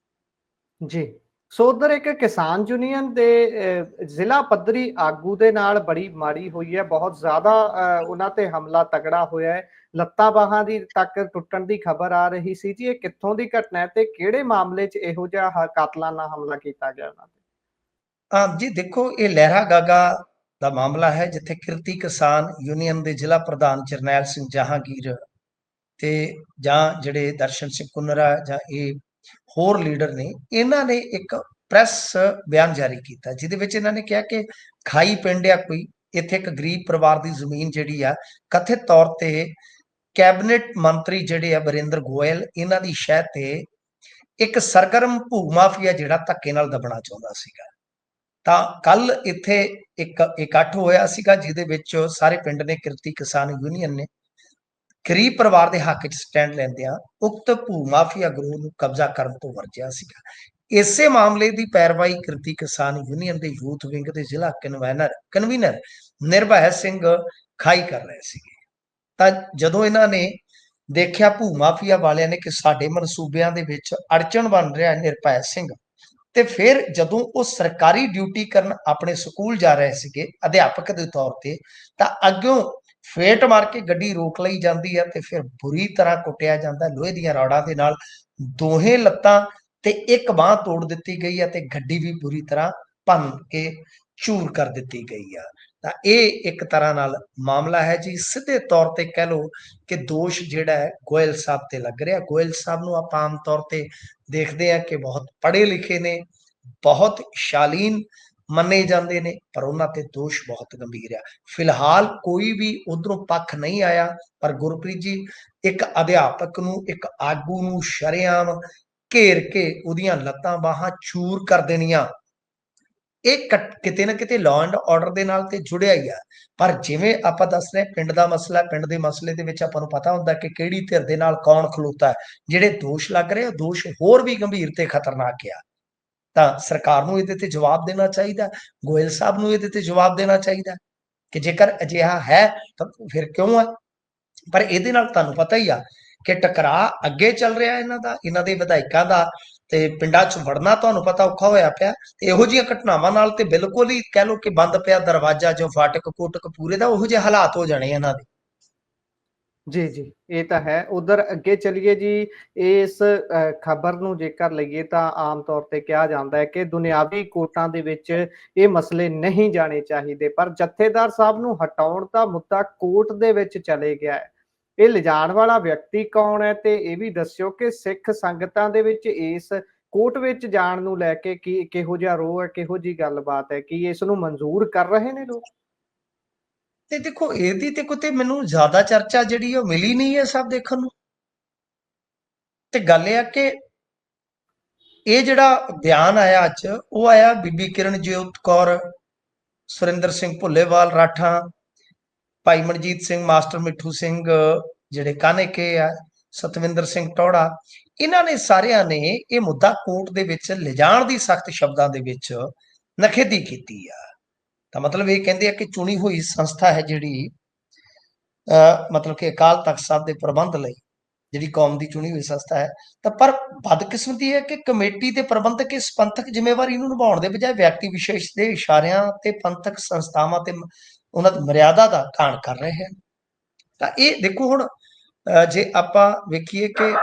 ਜੀ ਸੋ ਉਧਰ ਇੱਕ ਕਿਸਾਨ ਯੂਨੀਅਨ ਦੇ ਜ਼ਿਲ੍ਹਾ ਪੱਧਰੀ ਆਗੂ ਦੇ ਨਾਲ ਬੜੀ ਮਾੜੀ ਹੋਈ ਹੈ, ਬਹੁਤ ਜ਼ਿਆਦਾ ਉਹਨਾਂ ਤੇ ਹਮਲਾ ਤਗੜਾ ਹੋਇਆ ਹੈ, ਲੱਤਾਂ ਬਾਹਾਂ ਦੀ ਤੱਕ ਟੁੱਟਣ ਦੀ ਖਬਰ ਆ ਰਹੀ ਸੀ ਜੀ। ਇਹ ਕਿੱਥੋਂ ਦੀ ਘਟਨਾ ਹੈ ਤੇ ਕਿਹੜੇ ਮਾਮਲੇ 'ਚ ਇਹੋ ਜਿਹਾ ਕਾਤਲਾਨਾ ਹਮਲਾ ਕੀਤਾ ਗਿਆ ਉਹਨਾਂ ਤੇ? ਜੀ ਦੇਖੋ, ਇਹ ਲਹਿਰਾ ਗਾਗਾ ਦਾ ਮਾਮਲਾ ਹੈ, ਜਿੱਥੇ ਕਿਰਤੀ ਕਿਸਾਨ ਯੂਨੀਅਨ ਦੇ ਜ਼ਿਲ੍ਹਾ ਪ੍ਰਧਾਨ ਜਰਨੈਲ ਸਿੰਘ ਜਹਾਂਗੀਰ ਤੇ ਜਾਂ ਜਿਹੜੇ ਦਰਸ਼ਨ ਸਿੰਘ ਕੁਨਰਾ ਜਾਂ ਇਹ ਹੋਰ ਲੀਡਰ ਨੇ, ਇਹਨਾਂ ਨੇ ਇੱਕ ਪ੍ਰੈਸ ਬਿਆਨ ਜਾਰੀ ਕੀਤਾ, ਜਿਹਦੇ ਵਿੱਚ ਇਹਨਾਂ ਨੇ ਕਿਹਾ ਕਿ ਖਾਈ ਪਿੰਡ ਆ ਕੋਈ, ਇੱਥੇ ਇੱਕ ਗਰੀਬ ਪਰਿਵਾਰ ਦੀ ਜ਼ਮੀਨ ਜਿਹੜੀ ਆ ਕਥਿਤ ਤੌਰ ਤੇ ਕੈਬਨਿਟ ਮੰਤਰੀ ਜਿਹੜੇ ਆ ਵਰਿੰਦਰ ਗੋਇਲ, ਇਹਨਾਂ ਦੀ ਸ਼ਹਿ ਤੇ ਇੱਕ ਸਰਗਰਮ ਭੂ ਮਾਫੀਆ ਜਿਹੜਾ ਧੱਕੇ ਨਾਲ ਦਬਣਾ ਚਾਹੁੰਦਾ ਸੀਗਾ। ਤਾਂ ਕੱਲ ਇੱਥੇ ਇੱਕ ਇਕੱਠ ਹੋਇਆ ਸੀਗਾ, ਜਿਹਦੇ ਵਿੱਚ ਸਾਰੇ ਪਿੰਡ ਨੇ, ਕਿਰਤੀ ਕਿਸਾਨ ਯੂਨੀਅਨ ਨੇ ਗਰੀਬ ਪਰਿਵਾਰ ਦੇ ਹੱਕ 'ਚ ਸਟੈਂਡ ਲੈਂਦਿਆਂ ਉਕਤ ਭੂ ਮਾਫੀਆ ਗਰੋਹ ਨੂੰ ਕਬਜ਼ਾ ਕਰਨ ਤੋਂ ਵਰਜਿਆ ਸੀਗਾ। ਇਸੇ ਮਾਮਲੇ ਦੀ ਪੈਰਵਾਈ ਕਿਰਤੀ ਕਿਸਾਨ ਯੂਨੀਅਨ ਦੇ ਯੂਥ ਵਿੰਗ ਦੇ ਜ਼ਿਲ੍ਹਾ ਕਨਵੀਨਰ ਨਿਰਭੈ ਸਿੰਘ ਖਾਈ ਕਰ ਰਹੇ ਸੀਗੇ। ਤਾਂ ਜਦੋਂ ਇਹਨਾਂ ਨੇ ਦੇਖਿਆ ਭੂ ਮਾਫੀਆ ਵਾਲਿਆਂ ਨੇ ਕਿ ਸਾਡੇ ਮਨਸੂਬਿਆਂ ਦੇ ਵਿੱਚ ਅੜਚਣ ਬਣ ਰਿਹਾ ਨਿਰਭੈ ਸਿੰਘ, ਤੇ ਫਿਰ ਜਦੋਂ ਉਹ ਸਰਕਾਰੀ ਡਿਊਟੀ ਕਰਨ ਆਪਣੇ ਸਕੂਲ ਜਾ ਰਹੇ ਸੀਗੇ ਅਧਿਆਪਕ ਦੇ ਤੌਰ ਤੇ, ਤਾਂ ਅੱਗੋਂ ਫੇਟ ਮਾਰ ਕੇ ਗੱਡੀ ਰੋਕ ਲਈ ਜਾਂਦੀ ਹੈ ਤੇ ਫਿਰ ਬੁਰੀ ਤਰ੍ਹਾਂ ਕੁੱਟਿਆ ਜਾਂਦਾ ਲੋਹੇ ਦੀਆਂ ਰਾੜਾਂ ਦੇ ਨਾਲ। ਦੋਹੇ ਲੱਤਾਂ ਤੇ ਇੱਕ ਬਾਹ ਤੋੜ ਦਿੱਤੀ ਗਈ ਹੈ ਤੇ ਗੱਡੀ ਵੀ ਬੁਰੀ ਤਰ੍ਹਾਂ ਭੰਨ ਕੇ ਚੂਰ ਕਰ ਦਿੱਤੀ ਗਈ ਆ। ਤਾਂ ਇਹ ਇੱਕ ਤਰ੍ਹਾਂ ਨਾਲ ਮਾਮਲਾ ਹੈ ਜੀ। ਸਿੱਧੇ ਤੌਰ ਤੇ ਕਹਿ ਲਓ ਕਿ ਦੋਸ਼ ਜਿਹੜਾ ਹੈ ਗੋਇਲ ਸਾਹਿਬ ਤੇ ਲੱਗ ਰਿਹਾ। ਗੋਇਲ ਸਾਹਿਬ ਨੂੰ ਆਪਾਂ ਆਮ ਤੌਰ ਤੇ ਦੇਖਦੇ ਆ ਕਿ ਬਹੁਤ ਪੜ੍ਹੇ ਲਿਖੇ ਨੇ, ਬਹੁਤ ਸ਼ਾਲੀਨ ਮੰਨੇ ਜਾਂਦੇ ਨੇ, ਪਰ ਉਹਨਾਂ ਤੇ ਦੋਸ਼ ਬਹੁਤ ਗੰਭੀਰ ਆ। ਫਿਲਹਾਲ ਕੋਈ ਵੀ ਉਧਰੋਂ ਪੱਖ ਨਹੀਂ ਆਇਆ, ਪਰ ਗੁਰਪ੍ਰੀਤ ਜੀ, ਇੱਕ ਅਧਿਆਪਕ ਨੂੰ, ਇੱਕ ਆਗੂ ਨੂੰ ਸ਼ਰੇਆਮ ਘੇਰ ਕੇ ਉਹਦੀਆਂ ਲੱਤਾਂ ਬਾਹਾਂ ਚੂਰ ਕਰ ਦੇਣੀਆਂ, ਇਹ ਕਿਤੇ ਨਾ ਕਿਤੇ ਲਾਅ ਐਂਡ ਆਰਡਰ ਦੇ ਨਾਲ ਤੇ ਜੁੜਿਆ ਹੀ ਆ। ਪਰ ਜਿਵੇਂ ਆਪਾਂ ਦੱਸ ਰਹੇ ਪਿੰਡ ਦਾ ਮਸਲਾ, ਪਿੰਡ ਦੇ ਮਸਲੇ ਦੇ ਵਿੱਚ ਆਪਾਂ ਨੂੰ ਪਤਾ ਹੁੰਦਾ ਕਿ ਕਿਹੜੀ ਧਿਰ ਦੇ ਨਾਲ ਕੌਣ ਖਲੋਤਾ ਹੈ। ਜਿਹੜੇ ਦੋਸ਼ ਲੱਗ ਰਹੇ, ਦੋਸ਼ ਹੋਰ ਵੀ ਗੰਭੀਰ ਤੇ ਖਤਰਨਾਕ ਆ। ਤਾਂ ਸਰਕਾਰ ਨੂੰ ਇਹਦੇ ਤੇ ਜਵਾਬ ਦੇਣਾ ਚਾਹੀਦਾ, ਗੋਇਲ ਸਾਹਿਬ ਨੂੰ ਇਹਦੇ ਤੇ ਜਵਾਬ ਦੇਣਾ ਚਾਹੀਦਾ ਕਿ ਜੇਕਰ ਅਜਿਹਾ ਹੈ ਤਾਂ ਫਿਰ ਕਿਉਂ ਹੈ। ਪਰ ਇਹਦੇ ਨਾਲ ਤੁਹਾਨੂੰ ਪਤਾ ਹੀ ਆ ਕਿ ਟਕਰਾਅ ਅੱਗੇ ਚੱਲ ਰਿਹਾ ਇਹਨਾਂ ਦੇ ਵਿਧਾਇਕਾਂ ਦਾ, ਤੇ ਪਿੰਡਾਂ 'ਚ ਵੜਨਾ ਤੁਹਾਨੂੰ ਪਤਾ ਔਖਾ ਹੋਇਆ ਪਿਆ। ਇਹੋ ਜਿਹੀਆਂ ਘਟਨਾਵਾਂ ਨਾਲ ਤੇ ਬਿਲਕੁਲ ਹੀ ਕਹਿ ਲਓ ਕਿ ਬੰਦ ਪਿਆ ਦਰਵਾਜ਼ਾ ਜੋ ਫਾਟਕ ਕੋਟਕਪੂਰੇ ਦਾ, ਉਹੋ ਜਿਹੇ ਹਾਲਾਤ ਹੋ ਜਾਣੇ ਇਹਨਾਂ ਦੇ। ਜੀ ਜੀ, ਇਹ ਤਾਂ ਹੈ। ਉਧਰ ਅੱਗੇ ਚਲੀਏ ਜੀ, ਇਸ ਖਬਰ ਨੂੰ ਜੇਕਰ ਲਈਏ ਤਾਂ ਆਮ ਤੌਰ ਤੇ ਕਿਹਾ ਜਾਂਦਾ ਹੈ ਕਿ ਦੁਨਿਆਵੀ ਕੋਰਟਾਂ ਦੇ ਵਿੱਚ ਇਹ ਮਸਲੇ ਨਹੀਂ ਜਾਣੇ ਚਾਹੀਦੇ, ਪਰ ਜਥੇਦਾਰ ਸਾਹਿਬ ਨੂੰ ਹਟਾਉਣ ਦਾ ਮੁੱਦਾ ਕੋਰਟ ਦੇ ਵਿੱਚ ਚਲੇ ਗਿਆ ਹੈ। ਇਹ ਲਿਜਾਣ ਵਾਲਾ ਵਿਅਕਤੀ ਕੌਣ ਹੈ ਤੇ ਇਹ ਵੀ ਦੱਸਿਓ ਕਿ ਸਿੱਖ ਸੰਗਤਾਂ ਦੇ ਵਿੱਚ ਇਸ ਕੋਰਟ ਵਿੱਚ ਜਾਣ ਨੂੰ ਲੈ ਕੇ ਕੀ ਕਿਹੋ ਜਿਹਾ ਰੋਹ ਹੈ, ਕਿਹੋ ਜਿਹੀ ਗੱਲਬਾਤ ਹੈ, ਕੀ ਇਸ ਨੂੰ ਮਨਜ਼ੂਰ ਕਰ ਰਹੇ ਨੇ ਲੋਕ? ਤੇ ਦੇਖੋ, ਇਹਦੀ ਤੇ ਕਿਤੇ ਮੈਨੂੰ ਜ਼ਿਆਦਾ ਚਰਚਾ ਜਿਹੜੀ ਉਹ ਮਿਲੀ ਨਹੀਂ ਹੈ ਸਭ ਦੇਖਣ ਨੂੰ। ਤੇ ਗੱਲ ਇਹ ਆ ਕਿ ਇਹ ਜਿਹੜਾ ਬਿਆਨ ਆਇਆ ਅੱਜ, ਉਹ ਆਇਆ ਬੀਬੀ ਕਿਰਨਜੋਤ ਕੌਰ, ਸੁਰਿੰਦਰ ਸਿੰਘ ਭੁੱਲੇਵਾਲ ਰਾਠਾਂ, ਭਾਈ ਮਨਜੀਤ ਸਿੰਘ, ਮਾਸਟਰ ਮਿੱਠੂ ਸਿੰਘ ਜਿਹੜੇ ਕਾਨੇਕੇ ਆ, ਸਤਵਿੰਦਰ ਸਿੰਘ ਟੌੜਾ, ਇਹਨਾਂ ਨੇ ਸਾਰਿਆਂ ਨੇ ਇਹ ਮੁੱਦਾ ਕੋਰਟ ਦੇ ਵਿੱਚ ਲਿਜਾਣ ਦੀ ਸਖਤ ਸ਼ਬਦਾਂ ਦੇ ਵਿੱਚ ਨਖੇਦੀ ਕੀਤੀ ਆ। ਤਾਂ ਮਤਲਬ ਇਹ ਕਹਿੰਦੇ ਆ ਕਿ ਚੁਣੀ ਹੋਈ ਸੰਸਥਾ ਹੈ ਜਿਹੜੀ ਮਤਲਬ ਕਿ ਅਕਾਲ ਤਖਤ ਸਾਹਿਬ ਦੇ ਪ੍ਰਬੰਧ ਲਈ ਜਿਹੜੀ ਕੌਮ ਦੀ ਚੁਣੀ ਹੋਈ ਸੰਸਥਾ ਹੈ, ਤਾਂ ਪਰ ਬਦਕਿਸਮਤੀ ਹੈ ਕਿ ਕਮੇਟੀ ਤੇ ਪ੍ਰਬੰਧਕ ਇਸ ਪੰਥਕ ਜ਼ਿੰਮੇਵਾਰੀ ਨੂੰ ਨਿਭਾਉਣ ਦੇ ਬਜਾਏ ਵਿਅਕਤੀ ਵਿਸ਼ੇਸ਼ ਦੇ ਇਸ਼ਾਰਿਆਂ ਤੇ ਪੰਥਕ ਸੰਸਥਾਵਾਂ ਤੇ ਉਹਨਾਂ ਦੀ ਮਰਿਆਦਾ ਦਾ ਘਾਣ ਕਰ ਰਹੇ ਹਨ। ਤਾਂ ਇਹ ਦੇਖੋ, ਹੁਣ ਜੇ ਆਪਾਂ ਵੇਖੀਏ ਕਿ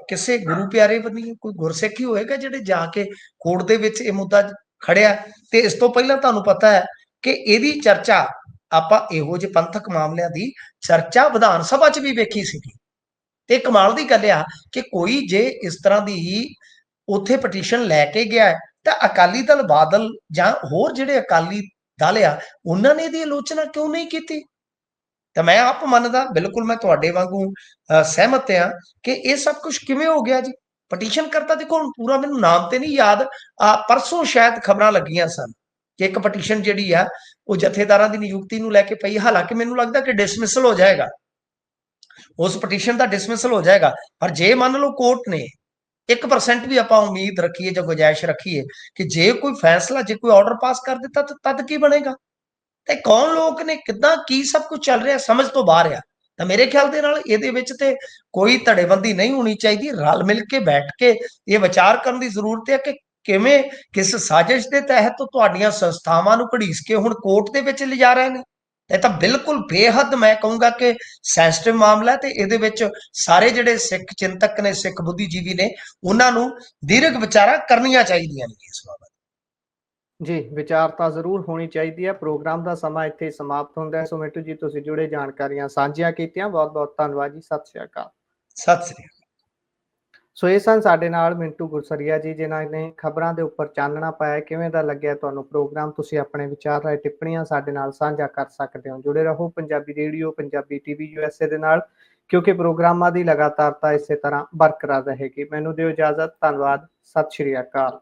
ਕਿਸੇ ਗੁਰੂ ਪਿਆਰੇ ਬਣੀ ਕੋਈ ਗੁਰਸਿੱਖ ਹੀ ਹੋਏਗਾ ਜਿਹੜੇ ਜਾ ਕੇ ਕੋਰਟ ਦੇ ਵਿੱਚ ਇਹ ਮੁੱਦਾ ਖੜਿਆ। ਤੇ ਇਸ ਤੋਂ ਪਹਿਲਾਂ ਤੁਹਾਨੂੰ ਪਤਾ ਹੈ ਕਿ ਇਹਦੀ ਚਰਚਾ ਆਪਾਂ ਇਹੋ ਜਿਹੇ ਪੰਥਕ ਮਾਮਲਿਆਂ ਦੀ ਚਰਚਾ ਵਿਧਾਨ ਸਭਾ 'ਚ ਵੀ ਵੇਖੀ ਸੀਗੀ। ਤੇ ਕਮਾਲ ਦੀ ਗੱਲ ਆ ਕਿ ਕੋਈ ਜੇ ਇਸ ਤਰ੍ਹਾਂ ਦੀ ਉੱਥੇ ਪਟੀਸ਼ਨ ਲੈ ਕੇ ਗਿਆ ਹੈ ਤਾਂ ਅਕਾਲੀ ਦਲ ਬਾਦਲ ਜਾਂ ਹੋਰ ਜਿਹੜੇ ਅਕਾਲੀ ਦਲ ਆ ਉਹਨਾਂ ਨੇ ਇਹਦੀ ਆਲੋਚਨਾ ਕਿਉਂ ਨਹੀਂ ਕੀਤੀ? ਤਾਂ ਮੈਂ ਆਪ ਮੰਨਦਾ, ਬਿਲਕੁਲ ਮੈਂ ਤੁਹਾਡੇ ਵਾਂਗੂ ਸਹਿਮਤ ਆ ਕਿ ਇਹ ਸਭ ਕੁਝ ਕਿਵੇਂ ਹੋ ਗਿਆ ਜੀ। ਪਟੀਸ਼ਨ ਕਰਤਾ ਦੇਖੋ, ਹੁਣ ਪੂਰਾ ਮੈਨੂੰ ਨਾਮ ਤੇ ਨਹੀਂ ਯਾਦ, ਪਰਸੋਂ ਸ਼ਾਇਦ ਖਬਰਾਂ ਲੱਗੀਆਂ ਸਨ ਕਿ ਇੱਕ ਪਟੀਸ਼ਨ ਜਿਹੜੀ ਆ ਉਹ ਜਥੇਦਾਰਾਂ ਦੀ ਨਿਯੁਕਤੀ ਨੂੰ ਲੈ ਕੇ ਪਈ। ਹਾਲਾਂਕਿ ਮੈਨੂੰ ਲੱਗਦਾ ਕਿ ਡਿਸਮਿਸਲ ਹੋ ਜਾਏਗਾ, ਉਸ ਪਟੀਸ਼ਨ ਦਾ ਡਿਸਮਿਸਲ ਹੋ ਜਾਏਗਾ। ਪਰ ਜੇ ਮੰਨ ਲਓ ਕੋਰਟ ਨੇ 1% ਵੀ ਆਪਾਂ ਉਮੀਦ ਰੱਖੀਏ ਜਾਂ ਗੁੰਜਾਇਸ਼ ਰੱਖੀਏ ਕਿ ਜੇ ਕੋਈ ਫੈਸਲਾ, ਜੇ ਕੋਈ ਆਰਡਰ ਪਾਸ ਕਰ ਦਿੱਤਾ ਤਾਂ ਤਦ ਕੀ ਬਣੇਗਾ? ਤੇ ਕੌਣ ਲੋਕ ਨੇ, ਕਿੱਦਾਂ, ਕੀ ਸਭ ਕੁਝ ਚੱਲ ਰਿਹਾ, ਸਮਝ ਤੋਂ ਬਾਹਰ ਆ। ਤਾਂ ਮੇਰੇ ਖਿਆਲ ਦੇ ਨਾਲ ਇਹਦੇ ਵਿੱਚ ਤੇ ਕੋਈ ਧੜੇਬੰਦੀ ਨਹੀਂ ਹੋਣੀ ਚਾਹੀਦੀ। ਰਲ ਮਿਲ ਕੇ ਬੈਠ ਕੇ ਇਹ ਵਿਚਾਰ ਕਰਨ ਦੀ ਜ਼ਰੂਰਤ ਹੈ ਕਿ ਕਿਵੇਂ, ਕਿਸ ਸਾਜ਼ਿਸ਼ ਦੇ ਤਹਿਤ ਤੁਹਾਡੀਆਂ ਸੰਸਥਾਵਾਂ ਨੂੰ ਘੜੀਸ ਕੇ ਹੁਣ ਕੋਰਟ ਦੇ ਵਿੱਚ ਲਿਜਾ ਰਹੇ ਨੇ। ਇਹ ਤਾਂ ਬਿਲਕੁਲ ਬੇਹੱਦ, ਮੈਂ ਕਹੂੰਗਾ ਕਿ ਸੈਂਸਿਟਿਵ ਮਾਮਲਾ ਹੈ। ਤੇ ਇਹਦੇ ਵਿੱਚ ਸਾਰੇ ਜਿਹੜੇ ਸਿੱਖ ਚਿੰਤਕ ਨੇ, ਸਿੱਖ ਬੁੱਧੀਜੀਵੀ ਨੇ, ਉਹਨਾਂ ਨੂੰ ਦੀਰਘ ਵਿਚਾਰਾਂ ਕਰਨੀਆਂ ਚਾਹੀਦੀਆਂ ਨੇ ਇਸ ਬਾਬਤ। ਜੀ, ਵਿਚਾਰਤਾ ਜ਼ਰੂਰ ਹੋਣੀ ਚਾਹੀਦੀ ਹੈ। ਪ੍ਰੋਗਰਾਮ ਦਾ ਸਮਾਂ ਇੱਥੇ ਸਮਾਪਤ ਹੁੰਦਾ ਹੈ। ਸੋ ਮਿੰਟੂ ਜੀ, ਤੁਸੀਂ ਜੁੜੇ ਜਾਣਕਾਰੀਆਂ ਸਾਂਝੀਆਂ ਕੀਤੀਆਂ, ਬਹੁਤ ਬਹੁਤ ਧੰਨਵਾਦ ਜੀ। ਸਤਿ ਸ਼੍ਰੀ ਅਕਾਲ। ਸਤਿ ਸ੍ਰੀ ਅਕਾਲ। ਸੋ ਇਹ ਸਨ ਸਾਡੇ ਨਾਲ ਮਿੰਟੂ ਗੁਰਸਰੀਆ ਜੀ, ਜਿਨ੍ਹਾਂ ਨੇ ਖਬਰਾਂ ਦੇ ਉੱਪਰ ਚਾਨਣਾ ਪਾਇਆ। ਕਿਵੇਂ ਦਾ ਲੱਗਿਆ ਤੁਹਾਨੂੰ ਪ੍ਰੋਗਰਾਮ? ਤੁਸੀਂ ਆਪਣੇ ਵਿਚਾਰ ਰਾਏ, ਟਿੱਪਣੀਆਂ ਸਾਡੇ ਨਾਲ ਸਾਂਝਾ ਕਰ ਸਕਦੇ ਹੋ। ਜੁੜੇ ਰਹੋ Punjabi radio, Punjabi TV USA ਦੇ ਨਾਲ, ਕਿਉਂਕਿ ਪ੍ਰੋਗਰਾਮਾਂ ਦੀ ਲਗਾਤਾਰਤਾ ਇਸੇ ਤਰ੍ਹਾਂ ਬਰਕਰਾਰ ਰਹੇਗੀ। ਮੈਨੂੰ ਦਿਓ ਇਜਾਜ਼ਤ। ਧੰਨਵਾਦ। ਸਤਿ ਸ਼੍ਰੀ ਅਕਾਲ।